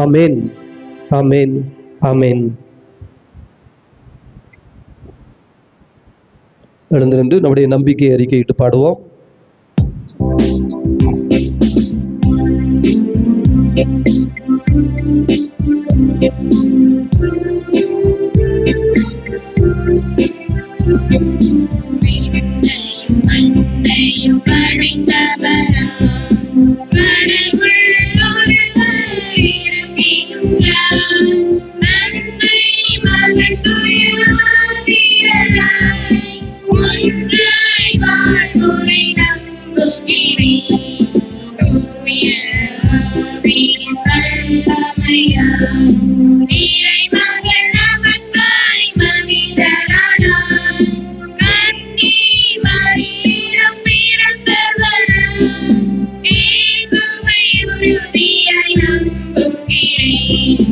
ஆமேன், ஆமேன், ஆமேன். எழுந்து நின்று நம்முடைய நம்பிக்கை அறிக்கையிட்டு பாடுவோம். மண்ணையும் படைத்தவராம் கடவுள் ஒருவர் இருக்கின்றார். தந்தை மகன் தூய ஆவியாராய் ஒன்றாய் வாழ்வோரை நம்புகிறேன். தூய ஆவியின் வல்லமையால் இறைமகன் நமக்காய் மனிதரானார். கன்னி மரியிடம் பிறந்தவராம் இயேசுவை உறுதியாய் நம்புகிறேன்.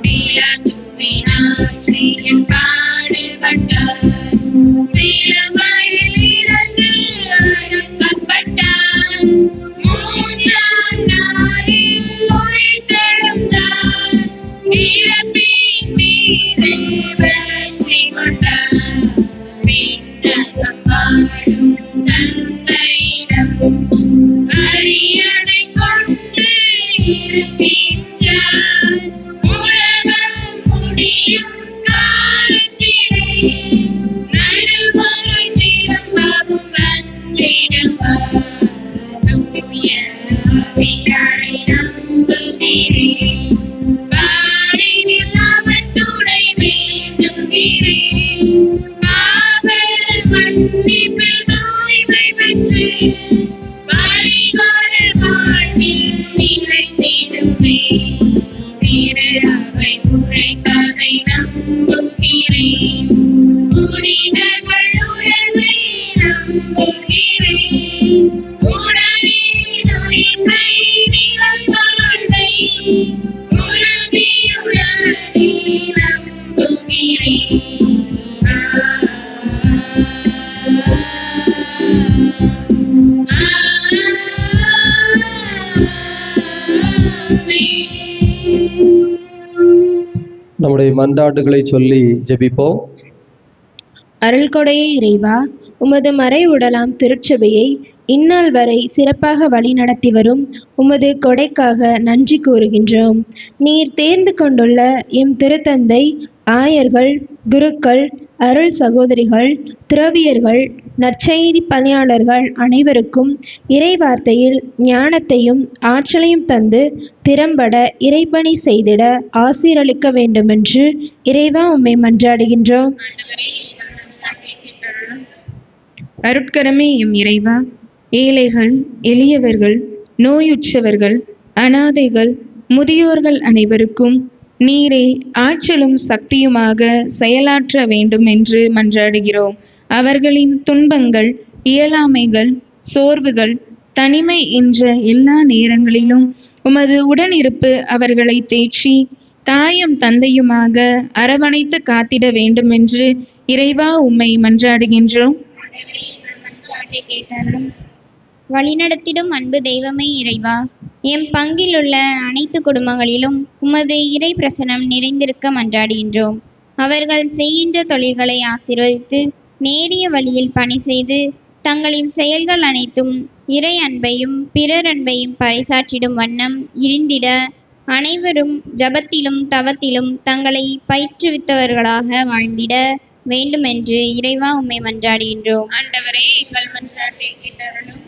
பிலாத்துவின் ஆட்சியில் பாடுபட்டார். சிலுவையில் இறந்து அடக்கப்பட்டார். 3ஆம் நாளில் உயிர்த்தெழுந்தார். இறப்பின் மீது வெற்றி கொண்டார். விண்ணகம் வாழும் தந்தையிடம் அரியணை கொண்டு இருக்கின்றார். உலகம் முடியும் காலத்திலே நடுவரை திரும்பவும் வந்திடுவார். தூய ஆவியாரை நம்புகிறேன். பாரினில் அவர் துணை வேண்டுகிறேன். பாவ மன்னிப்பில் தூய்மை பெற்று பரிகார வாழ்வில் நிலைத்திடுவேன். திரு அவை உரைப்பதை நம்புகிறேன். புனிதர்கள் உறவை நம்புகிறேன். உடலின் உயிர்ப்பை நிழல் வாழ்வை உறுதியுடனே நம்புகிறேன். நம்முடைய மன்றாட்டுகளை சொல்லி ஜெபிப்போம். அருள்கொடையே இறைவா, உமது மறை உடலாம் திருச்சபையை இந்நாள் வரை சிறப்பாக வழிநடத்தி வரும் உமது கொடைக்காக நன்றி கூறுகின்றோம். நீர் தேர்ந்து கொண்டுள்ள எம் திருத்தந்தை, ஆயர்கள், குருக்கள், அருள் சகோதரிகள், துறவியர்கள், நற்செய்தி பணியாளர்கள் அனைவருக்கும் இறைவார்த்தையில் ஞானத்தையும் ஆற்றலையும் தந்து திறம்பட இறைப்பணி செய்திட ஆசீரளிக்க வேண்டுமென்று இறைவா உம்மை மன்றாடுகின்றோம். அருட்கரமே எம் இறைவா, ஏழைகள், எளியவர்கள், நோயுற்றவர்கள், அனாதைகள், முதியோர்கள் அனைவருக்கும் நீரே ஆற்றலும் சக்தியுமாக செயலாற்ற வேண்டும் என்று மன்றாடுகிறோம். அவர்களின் துன்பங்கள், இயலாமைகள், சோர்வுகள், தனிமை என்ற எல்லா நேரங்களிலும் உமது உடனிருப்பு அவர்களை தேற்றி தாயும் தந்தையுமாக அரவணைத்து காத்திட வேண்டுமென்று இறைவா உம்மை மன்றாடுகின்றோம். வழிநடத்திடும் அன்பு தெய்வமே இறைவா, எம் பங்கில் உள்ள அனைத்து குடும்பங்களிலும் உமது இறை பிரசனம் நிறைந்திருக்க மன்றாடுகின்றோம். அவர்கள் செய்கின்ற தொழில்களை ஆசீர்வதித்து நேரிய வழியில் பணி செய்து தங்களின் செயல்கள் அனைத்தும் இறை அன்பையும் பிறர் அன்பையும் பறைசாற்றிடும் வண்ணம் இருந்திட அனைவரும் ஜபத்திலும் தவத்திலும் தங்களை பயிற்றுவித்தவர்களாக வாழ்ந்திட வேண்டுமென்று இறைவா உம்மை மன்றாடுகின்றோம். ஆண்டவரே, எங்கள் மன்றாட்டை கேட்டருளும்.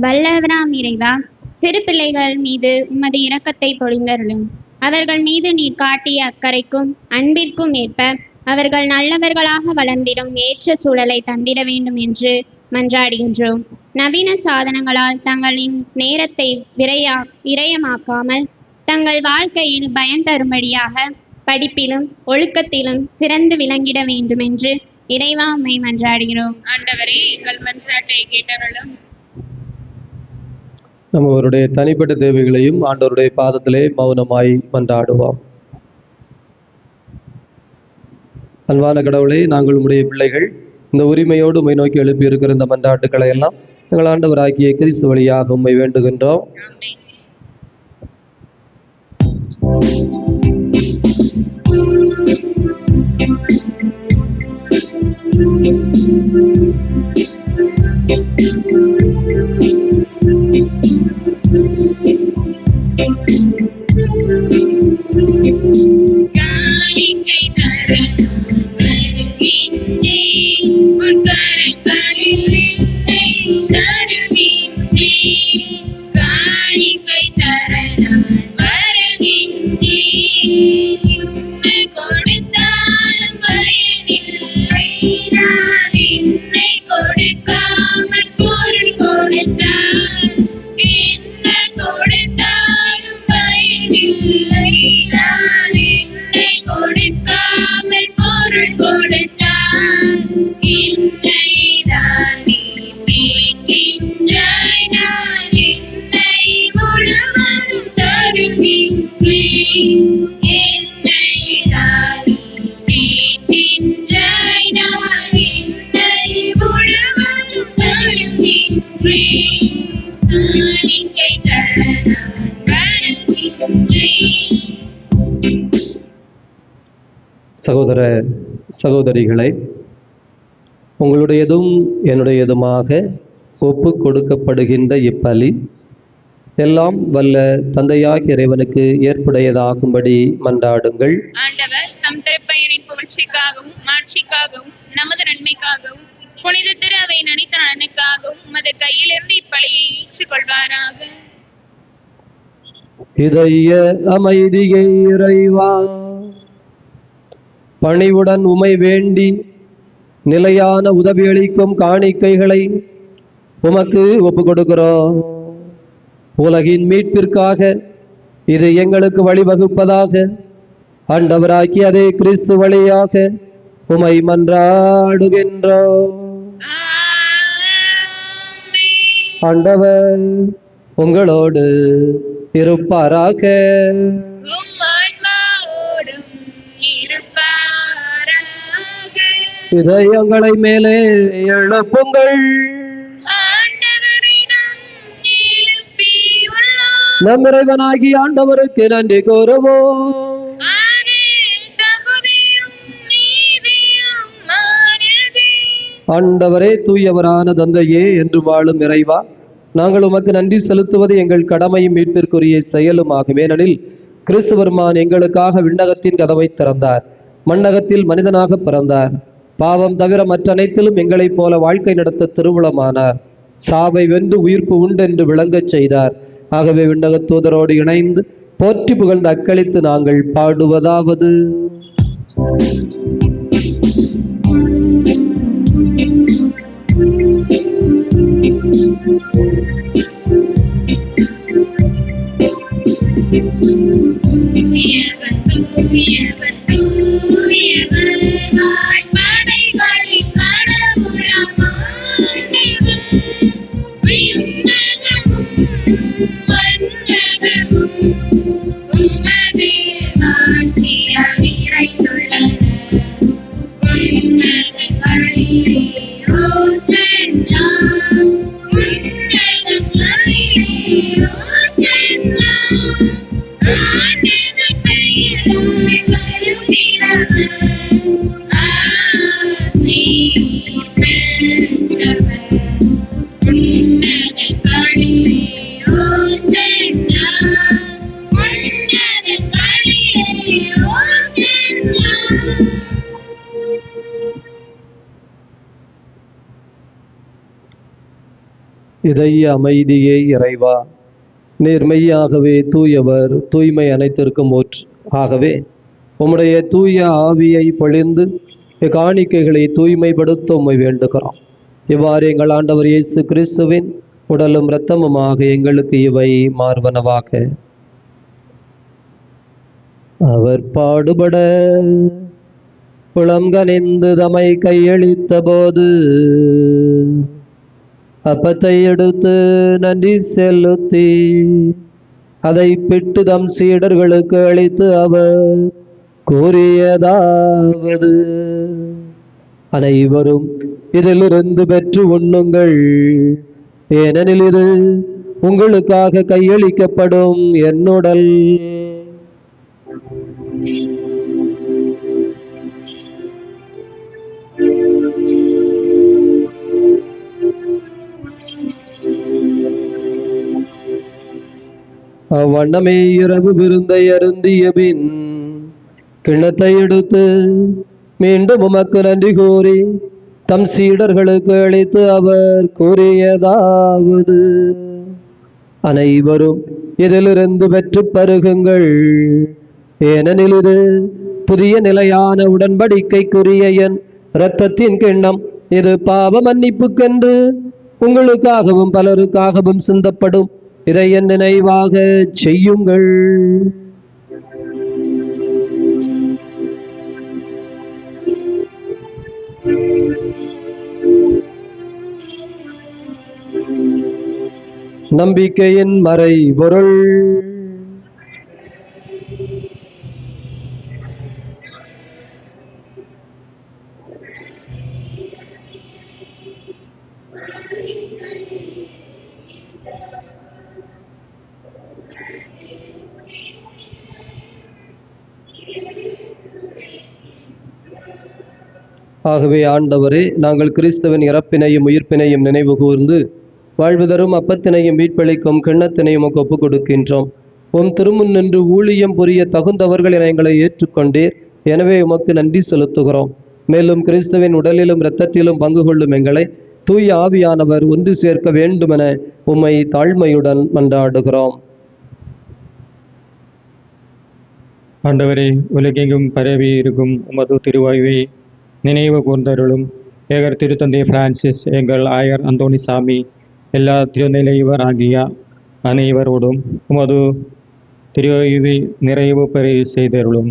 வல்லவராம் இறைவா, சிறு பிள்ளைகள் மீது உமது இரக்கத்தை பொழிந்தருளும். அவர்கள் மீது நீர் காட்டிய அக்கறைக்கும் அன்பிற்கும் ஏற்ப அவர்கள் நல்லவர்களாக வளர்ந்திடும் ஏற்ற சூழலை தந்திட வேண்டும் என்று மன்றாடுகின்றோம். நவீன சாதனங்களால் தங்களின் நேரத்தை விரயமாக்காமல் தங்கள் வாழ்க்கையில் பயன் தரும்படியாக படிப்பிலும் ஒழுக்கத்திலும் சிறந்து விளங்கிட வேண்டும் என்று இறைவா உம்மை மன்றாடுகிறோம். ஆண்டவரே, எங்கள் மன்றாட்டை கேட்டருளும். நம்ம அவருடைய தனிப்பட்ட தேவைகளையும் ஆண்டவருடைய பாதத்திலே மௌனமாய் மன்றாடுவோம். அன்பான கடவுளே, நாங்கள் உம்முடைய பிள்ளைகள் இந்த உரிமையோடு உம்மை நோக்கி எழுப்பி இருக்கிற இந்த மன்றாட்டுக்களை எல்லாம் எங்கள் ஆண்டவராகிய கிறிஸ்து வழியாக உம்மை வேண்டுகின்றோம். ஆமென். காணிக்கை தர வருகின்றேன், உன் கரங்களில் என்னை தருகின்றேன். காணிக்கை தர நான் வருகின்றேன், உன்னை கொடுத்தாலும் பயனில்லை. நான் என்னை கொடுக்காமல் பொருள் கொடுத்தால் என்ன கொடுத்தாலும் பயனில்லை. நான் என்னை கொடுக்காமல் பொருள் கொடுத்தால் என்னை தான் நீ கேட்கின்றாய். நான் என்னை முழுவதும் தருகின்றேன். என்னை தான் நீ கேட்கின்றாய். நான் என்னை முழுவதும் தருகின்றேன். காணிக்கை தர நான் வருகின்றேன். சகோதர சகோதரிகளை, உங்களுடையதும் என்னுடையதுமாக ஒப்பு கொடுக்கப்படுகின்ற இப்பலி எல்லாம் வல்ல தந்தையாகிய இறைவனுக்கு ஏற்புடையதாகும்படி மன்றாடுங்கள். ஆண்டவர் தம் திருப்பெயரின் புகழ்ச்சிக்காகவும் மாட்சிக்காகவும் நமது நன்மைக்காகவும் புனித திரு அவையின் அனைத்து நலனுக்காகவும் உமது கையிலிருந்து இப்பலியை ஏற்றுக்கொள்வாராக. இதய அமைதியை இறைவா, பணிவுடன் உமை வேண்டி நிலையான உதவியளிக்கும் காணிக்கைகளை உமக்கு ஒப்பு கொடுக்கிறோம். உலகின் மீட்பிற்காக இது எங்களுக்கு வழிவகுப்பதாக. ஆண்டவராக்கி அதே கிறிஸ்து வழியாக உமை மன்றாடுகின்றோம். ஆண்டவர் உங்களோடு இருப்பாராக. உம் ஆன்மாவோடும் இருப்பாராக. இதயங்களை மேலே எழுப்புங்கள். ஆண்டவரிடம் எழுப்பியுள்ளோம். நம் இறைவனாகி ஆண்டவருக்கு நன்றி கூறுவோம். அது தகுதியும் நீதியுமானதே. ஆண்டவரே, தூயவரான தந்தையே, என்று வாழும் இறைவா, நாங்கள் உமக்கு நன்றி செலுத்துவது எங்கள் கடமையும் மீட்பிற்குரிய செயலுமாகும். ஏனெனில் கிறிஸ்து பெருமான் எங்களுக்காக விண்ணகத்தின் கதவை திறந்தார், மண்ணகத்தில் மனிதனாக பிறந்தார், பாவம் தவிர மற்ற அனைத்திலும் எங்களைப் போல வாழ்க்கை நடத்த திருவுளமானார், சாவை வென்று உயிர்ப்பு உண்டு என்று விளங்கச் செய்தார். ஆகவே விண்ணகத் தூதரோடு இணைந்து போற்றி புகழ்ந்து அக்களித்து நாங்கள் பாடுவதாவது: படைகளின் கடவுளாம் ஆண்டவர், விண்ணகமும் மண்ணகமும் உமது ஆட்சியால் நிறைந்துள்ளன. உன்னதங்களிலே ஓசன்னா, உன்னதங்களிலே ஓசன்னா. ஆண்டவர் பெயரால் வருகிறவர் ஆசி பெற்றவர். உன்னதங்களிலே ஓசன்னா, உன்னதங்களிலே ஓசன்னா. இதய அமைதியே இறைவா, நீர் மெய்யாகவே தூயவர், தூய்மை அனைத்திற்கும் ஊற்று. ஆகவே உம்முடைய தூய ஆவியை பொழிந்து காணிக்கைகளை தூய்மைப்படுத்த உம்மை வேண்டுகிறோம். இவ்வாறு எங்கள் ஆண்டவர் இயேசு கிறிஸ்துவின் உடலும் இரத்தமுமாக எங்களுக்கு இவை மார்பனவாக. அவர் பாடுபட புலங்கனிந்து தம்மை கையளித்த போது அப்பத்தை எடுத்து நன்றி செலுத்தி அதை பிட்டு தம் சீடர்களுக்கு அளித்து அவர் கூறியதாவது: அனைவரும் இதிலிருந்து பெற்று உண்ணுங்கள், ஏனெனில் இது உங்களுக்காக கையளிக்கப்படும் என் உடல். அவ்வண்ணமே இரவு விருந்தை அருந்திய பின் கிண்ணத்தை எடுத்து மீண்டும் உமக்கு நன்றி கூறி தம் சீடர்களுக்கு அளித்து அவர் கூறியதாவது: அனைவரும் இதிலிருந்து பெற்று பருகுங்கள், ஏனெனில் இது புதிய நிலையான உடன்படிக்கைக்குரிய என் இரத்தத்தின் கிண்ணம். இது பாவ மன்னிப்புக்கென்று உங்களுக்காகவும் பலருக்காகவும் சிந்தப்படும். இதை என் நினைவாக செய்யுங்கள். நம்பிக்கையின் மறைபொருள். ஆகவே ஆண்டவரே, நாங்கள் கிறிஸ்துவின் இறப்பினையும் உயிர்ப்பினையும் நினைவு கூர்ந்து வாழ்வு தரும் அப்பத்தினையும் மீட்பளிக்கும் கிண்ணத்தினையும் ஒப்புக் கொடுக்கின்றோம். உம் திருமுன் நின்று ஊழியம் புரிய தகுந்தவர்கள் என எங்களை ஏற்றுக்கொண்டீர். எனவே உமக்கு நன்றி செலுத்துகிறோம். மேலும் கிறிஸ்துவின் உடலிலும் இரத்தத்திலும் பங்கு கொள்ளும் எங்களை தூய ஆவியானவர் ஒன்று சேர்க்க வேண்டுமென உம்மை தாழ்மையுடன் மன்றாடுகிறோம். ஆண்டவரே, உலகெங்கும் பரவி இருக்கும் உமது திருவாய்வை நினைவு கூர்ந்தருளும். ஏகர் திருத்தந்தை பிரான்சிஸ், எங்கள் ஆயர் அந்தோணிசாமி, எல்லா திருநிலைவர் ஆகிய அனைவரோடும் உமது திருவாய்வை நிறைவு பெற செய்தருளும்.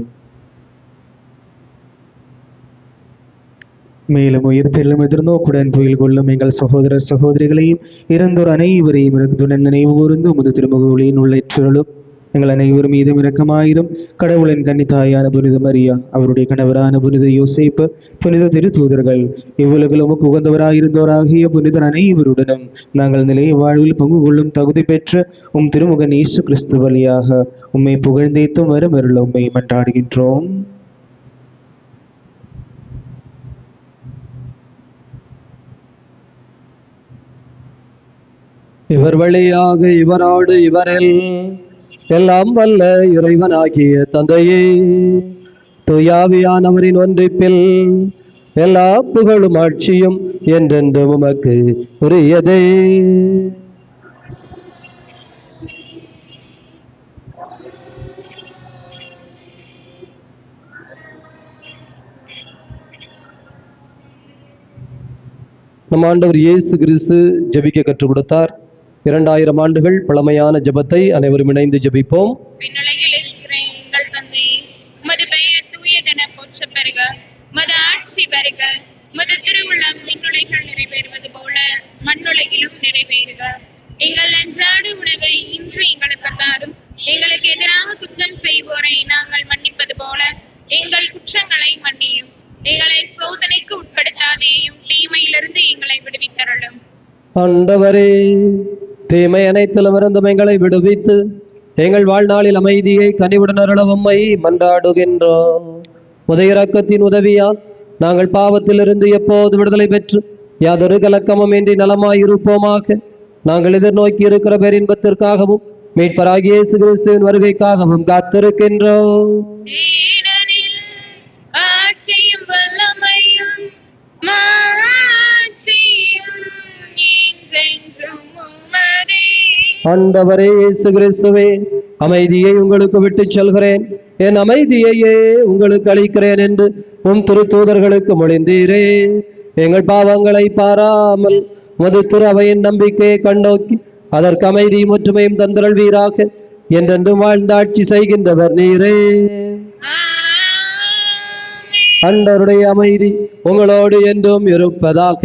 மேலும் உயிர்த்தெழும் எதிர்நோக்குடன் துயில் கொள்ளும் எங்கள் சகோதரர் சகோதரிகளையும் இறந்தோர் அனைவரையும் இரக்கத்துடன் நினைவு கூர்ந்து உமது திருமுக ஒளியின் உள்ளேற்றருளும். எங்கள் அனைவரும் மீதும் இரக்கமாயிரும். கடவுளின் கன்னித்தாயான புனித மரியா, அவருடைய கணவரான புனித யோசேப்பு, புனித திருத்தூதர்கள், இவ்வுலகில் உமக்கு உகந்தவராயிருந்தோராகிய புனிதர் அனைவருடனும் நாங்கள் நிலைய வாழ்வில் பங்கு கொள்ளும் தகுதி பெற்ற உம் திருமுகன் இயேசு கிறிஸ்து வழியாக உம்மை புகழ்ந்தேத்தும் வரமருள உம்மை மன்றாடுகின்றோம். இவர் வழியாக இவரோடு இவரில் எல்லாம் வல்ல இறைவனாகிய தந்தையே, தூயாவியானவரின் ஒன்றிப்பில் எல்லா புகழும் ஆட்சியும் என்றென்று உமக்கு உரியதே. நம் ஆண்டவர் இயேசு கிறிஸ்து ஜெபிக்க கற்றுக் கொடுத்தார். 2000 ஆண்டுகள் பழமையான ஜெபத்தை அனைவரும் இணைந்து ஜெபிப்போம். விண்ணுலகில் இருக்கிற எங்கள் தந்தையே, உமது பெயர் தூயதென போற்றப் பெறுக. உமது ஆட்சி வருக. உமது திருவுள்ளம் விண்ணுலகில் நிறைவேறுவது போல மண்ணுலகிலும் நிறைவேறுக. எங்கள் அன்றாட உணவை இன்று எங்களுக்கு தாரும். எங்களுக்கு எதிராக குற்றம் செய்வோரை நாங்கள் மன்னிப்பது போல எங்கள் குற்றங்களை மன்னியும். எங்களை சோதனைக்கு உட்படுத்தாதேயும், தீமையிலிருந்து எங்களை விடுவித்தருளும். ஆண்டவரே, தீமை அனைத்திலும் இருந்தும் எங்களை விடுவித்து எங்கள் வாழ்நாளில் அமைதியை கனிவுடன் அருள உம்மை மன்றாடுகின்றோம். உதய இரக்கத்தின் உதவியால் நாங்கள் பாவத்திலிருந்து எப்போது விடுதலை பெற்று யாதொரு கலக்கமும் இன்றி நலமாயிருப்போமாக. நாங்கள் எதிர்நோக்கி இருக்கிற பேரின்பத்திற்காகவும் மீட்பராகிய இயேசு கிறிஸ்துவின் வருகைக்காகவும் காத்திருக்கின்றோம். ஆட்சியும் வல்லமையும் மாட்சியும் என்றென்றும் உமதே. ஆண்டவரே இயேசு கிறிஸ்துவே, அமைதியை உங்களுக்கு விட்டுச் செல்கிறேன், என் அமைதியையே உங்களுக்கு அளிக்கிறேன் என்று உம் திருத்தூதர்களுக்கு மொழிந்தீரே. எங்கள் பாவங்களை பாராமல் உமது திரு அவையின் நம்பிக்கையை கண்ணோக்கி அதற்கு அமைதியும் ஒற்றுமையும் தந்தருள்வீராக. என்றென்றும் வாழ்ந்து ஆட்சி செய்கின்றவர் நீரே. ஆண்டவருடைய அமைதி உங்களோடு என்றும் இருப்பதாக.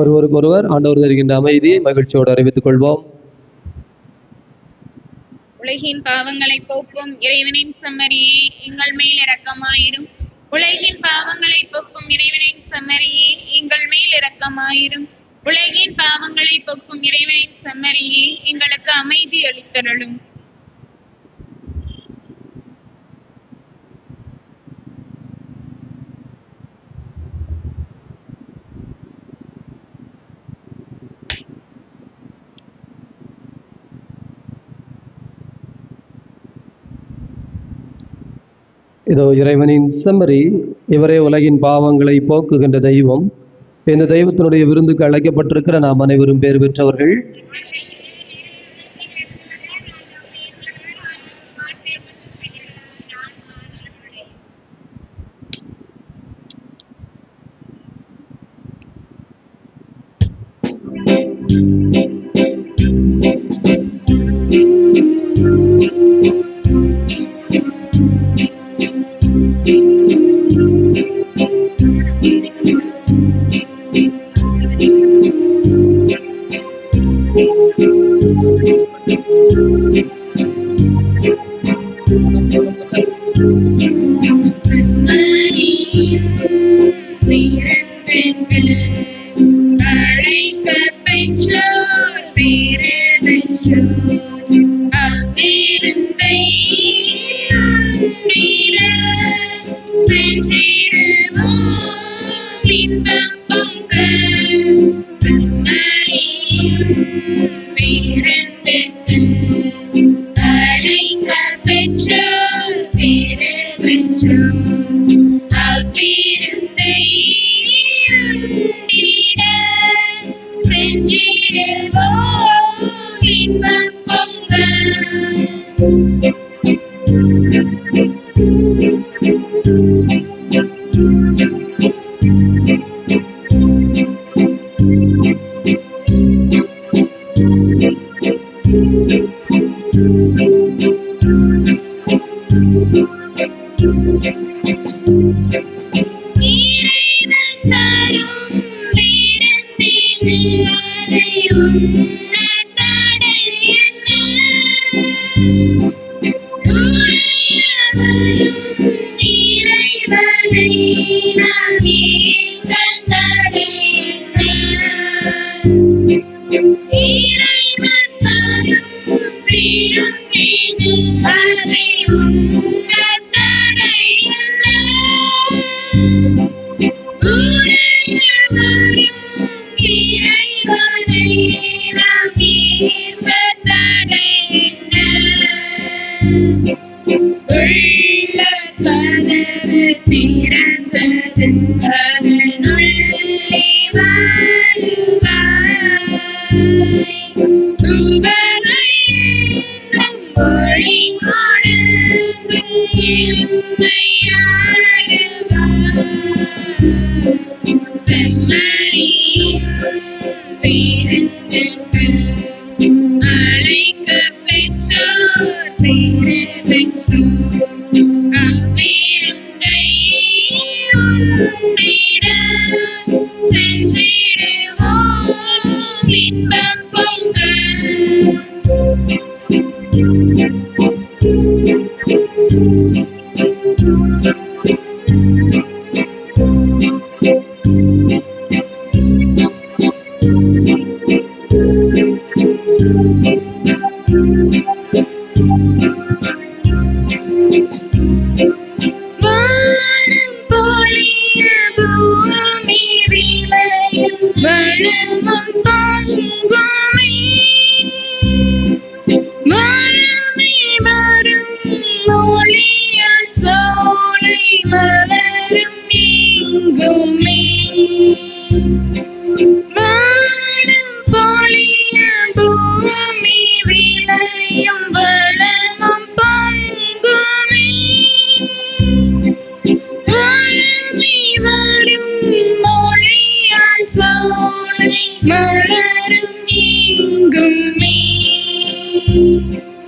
ஒருவருக்கொருவர் ஆண்டவர் தருகின்ற அமைதியை மகிழ்ச்சியோடு அறிவித்துக் கொள்வோம். உலகின் பாவங்களை போக்கும் இறைவனின் செம்மறியே எங்கள் மேல் இரக்கமாயிரும். உலகின் பாவங்களை போக்கும் இறைவனின் செம்மறியே எங்கள் மேல் இரக்கமாயிரும். உலகின் பாவங்களை போக்கும் இறைவனின் செம்மறியே எங்களுக்கு அமைதி அளித்தருளும். இதோ இறைவனின் செம்மறி, இவரே உலகின் பாவங்களை போக்குகின்ற தெய்வம். இந்த தெய்வத்தினுடைய விருந்துக்கு அழைக்கப்பட்டிருக்கிற நாம் அனைவரும் பேர் பெற்றவர்கள்.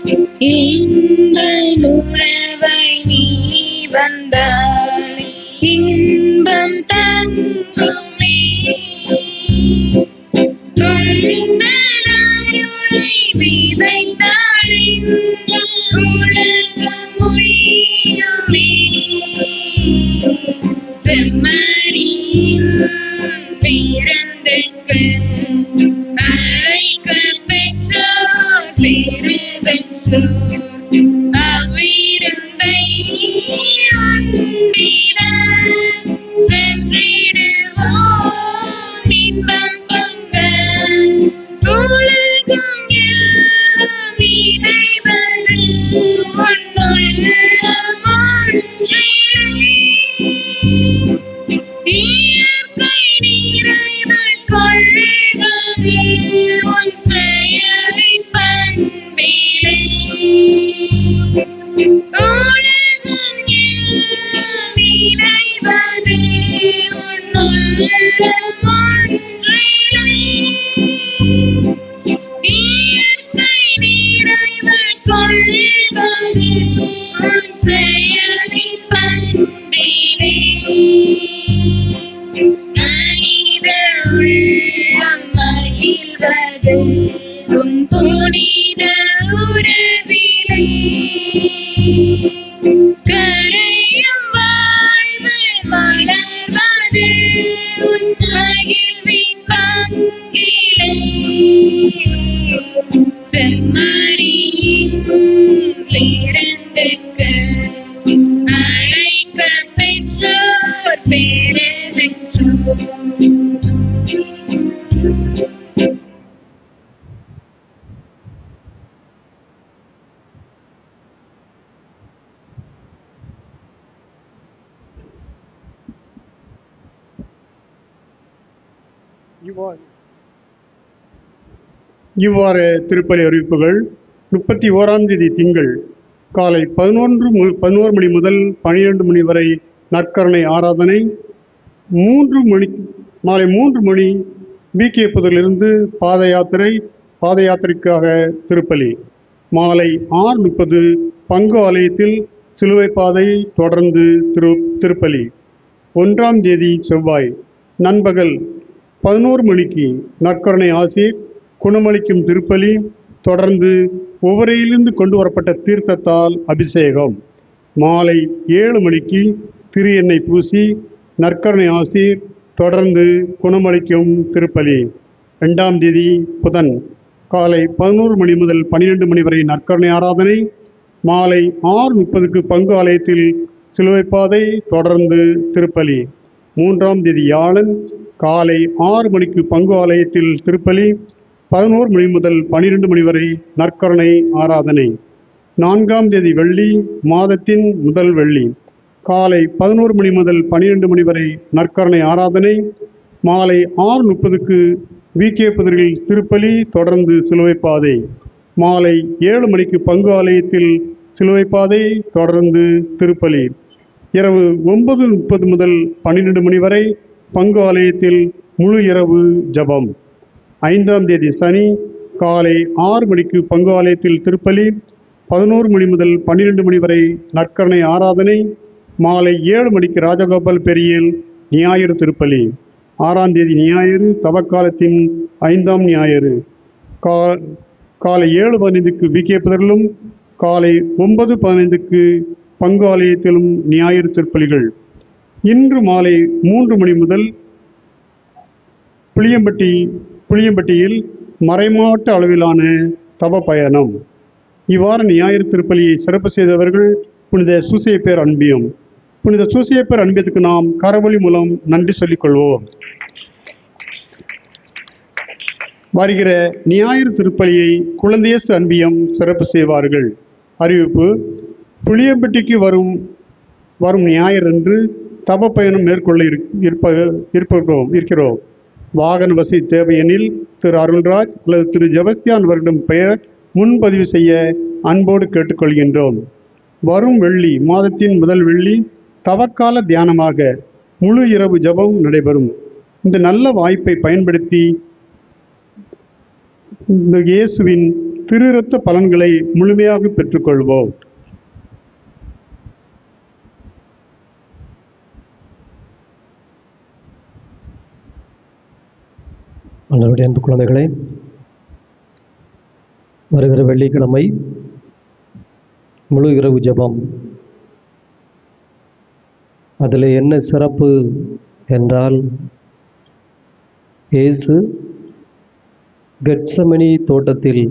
எங்கள் உறவாய் நீ வந்தாய் இன்பம் தங்குமே. துன்பரருளை விதைத்தார் எங்கள் உலகம் உய்யுமே. செம்மறியின் பிறந்தக்கு அழைக்கப் பெற்றோர் பேறு பெற்றோர். அவ்விருந்தை உண்டிட சென்றிடுவோம் இன்பம் பொங்க. உலகம் எல்லாம் இறைவனது உன்னுள்ளம் ஒன்றிலே. இயற்கை நிறைவு கொள்வது உன் செயலின் பண்பிலே. உலகம் எல்லாம் இறைவது உன்னுள்ளம் ஒன்றிலே. இயற்கை நிறைவு கொள்வது உன் செயலின் பண்பிலே. மனித உள்ளம் மகிழ்வது உன் புனித உறவிலே. கரையும் வாழ்வு மலர்வது உன் மகிழ்வின் பங்கிலே. செம்மறியின் பேரந்துக்கு அழைக்கப் பெற்றோர் பேறு பெற்றோர். இவ்வாறு திருப்பலி அறிவிப்புகள் 31ஆம் தேதி திங்கள் காலை 11 மணி முதல் 12 மணி வரை நற்கருணை ஆராதனை. மாலை 3 மணி பிகே புதரிலிருந்து பாத யாத்திரைக்காக திருப்பலி. மாலை 6:30 பங்கு ஆலயத்தில் சிலுவை பாதை தொடர்ந்து திருப்பலி. 1ஆம் தேதி செவ்வாய் நண்பகல் 11 மணிக்கு நற்கருணை ஆசீர் குணமளிக்கும் திருப்பலி. தொடர்ந்து ஒவ்வொரையிலிருந்து கொண்டு வரப்பட்ட தீர்த்தத்தால் அபிஷேகம். மாலை 7 மணிக்கு திரு எண்ணெய் பூசி நற்கருணை ஆசீர் தொடர்ந்து குணமளிக்கும் திருப்பலி. 2ஆம் தேதி புதன் காலை 11 மணி முதல் 12 மணி வரை நற்கருணை ஆராதனை. மாலை 6:30 பங்கு ஆலயத்தில் சிலுவைப்பாதை தொடர்ந்து திருப்பலி. 3ஆம் தேதி வியாழன் காலை 6 மணிக்கு பங்கு ஆலயத்தில் திருப்பலி. 11 மணி முதல் 12 மணி வரை நற்கருணை ஆராதனை. 4ஆம் தேதி வெள்ளி மாதத்தின் முதல் வெள்ளி காலை 11 மணி முதல் 12 மணி வரை நற்கருணை ஆராதனை. மாலை 6:30 விகே புதரில் திருப்பலி தொடர்ந்து சிலுவைப்பாதை. மாலை 7 மணிக்கு பங்கு ஆலயத்தில் சிலுவைப்பாதை தொடர்ந்து திருப்பலி. இரவு 9:30 முதல் 12 மணி வரை பங்கு ஆலயத்தில் முழு இரவு ஜபம். 5ஆம் தேதி சனி காலை 6 மணிக்கு பங்கு ஆலயத்தில் திருப்பலி. 11 மணி முதல் 12 மணி வரை நற்கருணை ஆராதனை. மாலை 7 மணிக்கு ராஜகோபால் பெரியல் ஞாயிறு திருப்பலி. 6ஆம் தேதி ஞாயிறு தவக்காலத்தின் 5ஆம் ஞாயிறு காலை 7:15 விகே புதரிலும் காலை 9:15 பங்கு ஆலயத்திலும் ஞாயிறு திருப்பலிகள். இன்று மாலை 3 மணி முதல் புளியம்பட்டியில் மறைமாவட்ட அளவிலான தவ பயணம். இவ்வார ஞாயிறு திருப்பலியை சிறப்பு செய்தவர்கள் புனித சூசையப்பர் அன்பியம். புனித சூசையப்பர் அன்பியத்துக்கு நாம் கரவொலி மூலம் நன்றி சொல்லிக் கொள்வோம். வருகிற ஞாயிறு திருப்பலியை குழந்தையேசு அன்பியம் சிறப்பு செய்வார்கள். அறிவிப்பு: புளியம்பட்டிக்கு வரும் ஞாயிறன்று தப பயணம் மேற்கொள்ள இருக்கிறோம். வாகன வசதி தேவையெனில் திரு அருள்ராஜ் அல்லது திரு ஜெபஸ்தியான் அவர்களிடம் பெயர் முன்பதிவு செய்ய அன்போடு கேட்டுக்கொள்கின்றோம். வரும் வெள்ளி மாதத்தின் முதல் வெள்ளி தவக்கால தியானமாக முழு இரவு ஜபம் நடைபெறும். இந்த நல்ல வாய்ப்பை பயன்படுத்தி இந்த இயேசுவின் திருரத்த பலன்களை முழுமையாக பெற்றுக்கொள்வோம். ஆண்டவருடைய அன்பு குழந்தைகளே, வருகிற வெள்ளிக்கிழமை முழு இரவு ஜெபம். அதில் என்ன சிறப்பு என்றால், இயேசு கெத்செமனி தோட்டத்தில்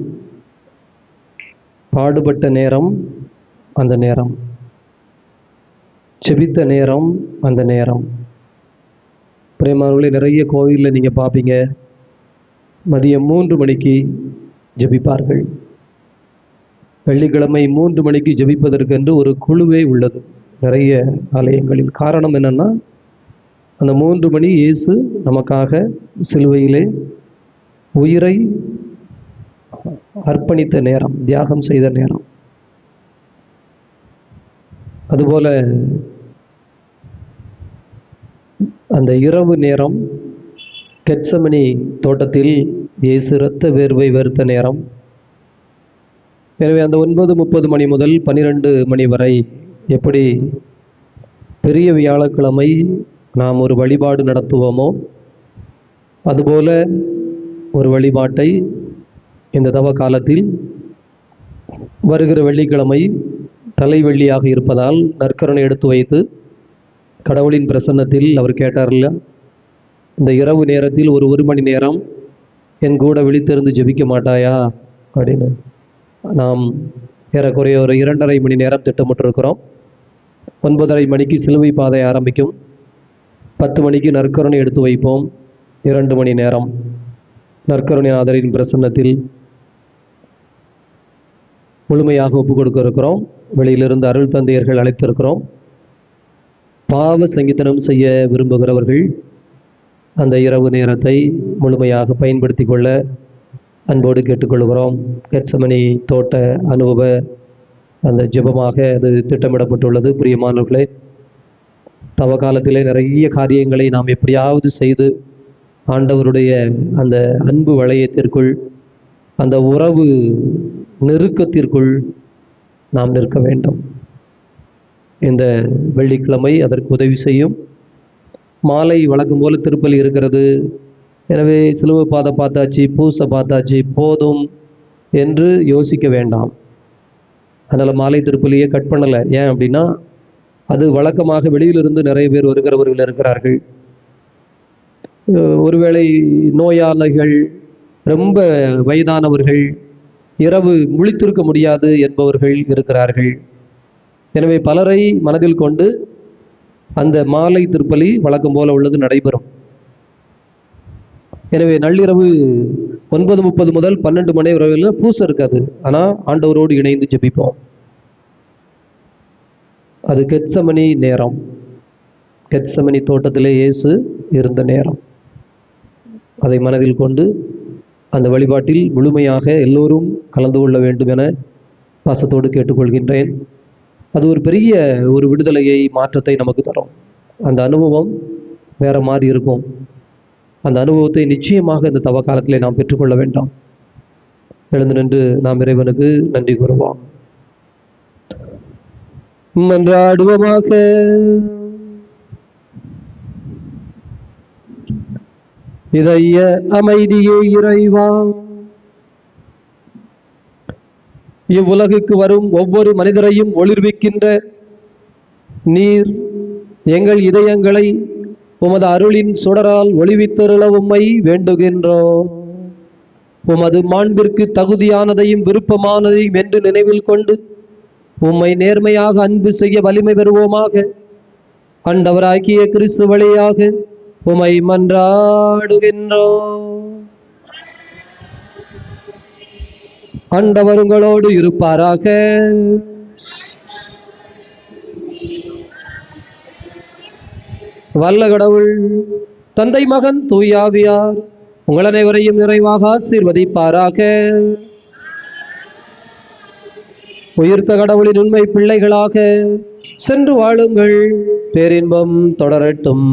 பாடுபட்ட நேரம், அந்த நேரம் செபித்த நேரம், அந்த நேரம். பிரியமானவர்களே, நிறைய கோவிலில் நீங்கள் பார்ப்பீங்க, மதியம் 3 மணிக்கு ஜெபிப்பார்கள். வெள்ளிக்கிழமை 3 மணிக்கு ஜெபிப்பதற்கென்று ஒரு குழுவே உள்ளது நிறைய ஆலயங்களில். காரணம் என்னென்னா, அந்த 3 மணி இயேசு நமக்காக சிலுவையிலே உயிரை அர்ப்பணித்த நேரம், தியாகம் செய்த நேரம். அதுபோல அந்த இரவு நேரம் கெத்செமனி தோட்டத்தில் இயேசு இரத்த வேர்வை வெறுத்த நேரம். எனவே அந்த 9:30 மணி முதல் 12 மணி வரை எப்படி பெரிய வியாழக்கிழமை நாம் ஒரு வழிபாடு நடத்துவோமோ, அதுபோல ஒரு வழிபாட்டை இந்த தவ காலத்தில் வருகிற வெள்ளிக்கிழமை தலைவெள்ளியாக இருப்பதால் நற்கருணை எடுத்து வைத்து கடவுளின் பிரசன்னத்தில் அவர் கேட்டார்ல, இந்த இரவு நேரத்தில் ஒரு மணி நேரம் என் கூட விழித்திருந்து ஜெபிக்க மாட்டாயா அப்படின்னு. நாம் ஏறக்குறைய ஒரு 2.5 மணி நேரம் திட்டமிட்டிருக்கிறோம். 9:30 மணிக்கு சிலுவை பாதை ஆரம்பிக்கும். 10 மணிக்கு நற்கருணை எடுத்து வைப்போம். 2 மணி நேரம் நற்கருணைநாதரின் பிரசன்னத்தில் முழுமையாக ஒப்புக் கொடுக்க இருக்கிறோம். வெளியிலிருந்து அருள் தந்தையர்கள் அழைத்திருக்கிறோம். பாவ சங்கீதனம் செய்ய விரும்புகிறவர்கள் அந்த இரவு நேரத்தை முழுமையாக பயன்படுத்தி கொள்ள அன்போடு கேட்டுக்கொள்கிறோம். கெத்செமனி தோட்ட அனுபவ அந்த ஜெபமாக அது திட்டமிடப்பட்டுள்ளது. பிரியமானவர்களே, தவ காலத்திலே நிறைய காரியங்களை நாம் எப்படியாவது செய்து ஆண்டவருடைய அந்த அன்பு வளையத்திற்குள், அந்த உறவு நெருக்கத்திற்குள் நாம் நிற்க வேண்டும். இந்த வெள்ளிக்கிழமை அதற்கு உதவி செய்யும். மாலை வழக்கம் போல திருப்பலி இருக்கிறது. எனவே சிலுவை பாதை பார்த்தாச்சு, பூசை பார்த்தாச்சு, போதும் என்று யோசிக்க வேண்டாம். அதனால் மாலை திருப்பலியை கட் பண்ணலை. ஏன் அப்படின்னா, அது வழக்கமாக வெளியிலிருந்து நிறைய பேர் வருகிறவர்கள் இருக்கிறார்கள். ஒருவேளை நோயாளிகள், ரொம்ப வயதானவர்கள், இரவு முழித்திருக்க முடியாது என்பவர்கள் இருக்கிறார்கள். எனவே பலரை மனதில் கொண்டு அந்த மாலை திருப்பலி வழக்கம் போல உள்ளது நடைபெறும். எனவே நள்ளிரவு 9:30 முதல் 12 மணி வரையில் பூசை இருக்காது. ஆனால் ஆண்டவரோடு இணைந்து ஜெபிப்போம். அது கெத்செமனி நேரம். கெத்செமனி தோட்டத்திலே இயேசு இருந்த நேரம். அதை மனதில் கொண்டு அந்த வழிபாட்டில் முழுமையாக எல்லோரும் கலந்து கொள்ள வேண்டும் என பாசத்தோடு கேட்டுக்கொள்கின்றேன். அது ஒரு பெரிய ஒரு விடுதலையை, மாற்றத்தை நமக்கு தரும். அந்த அனுபவம் வேற மாதிரி இருக்கும். அந்த அனுபவத்தை நிச்சயமாக இந்த தவ காலத்திலே நாம் பெற்றுக்கொள்ள வேண்டாம். எழுந்து நின்று நாம் இறைவனுக்கு நன்றி கூறுவோம். மன்றாடுவோமாக. இதய அமைதியே இறைவா, இவ்வுலகுக்கு வரும் ஒவ்வொரு மனிதரையும் ஒளிர்விக்கின்ற நீர் எங்கள் இதயங்களை உமது அருளின் சுடரால் ஒளிவித்தருள உம்மை வேண்டுகின்றோம். உமது மாண்பிற்கு தகுதியானதையும் விருப்பமானதையும் என்று நினைவில் கொண்டு உம்மை நேர்மையாக அன்பு செய்ய வலிமை பெறுவோமாக. ஆண்டவராகிய கிறிஸ்து வழியாக உம்மை மன்றாடுகின்றோம். ஆண்டவர் உங்களோடு இருப்பாராக. வல்ல கடவுள் தந்தை, மகன், தூய ஆவியார் உங்கள் அனைவரையும் நிறைவாக ஆசீர்வதிப்பாராக. உயிர்த்த கடவுளின் உண்மை பிள்ளைகளாக சென்று வாழுங்கள். பேரின்பம் தொடரட்டும்.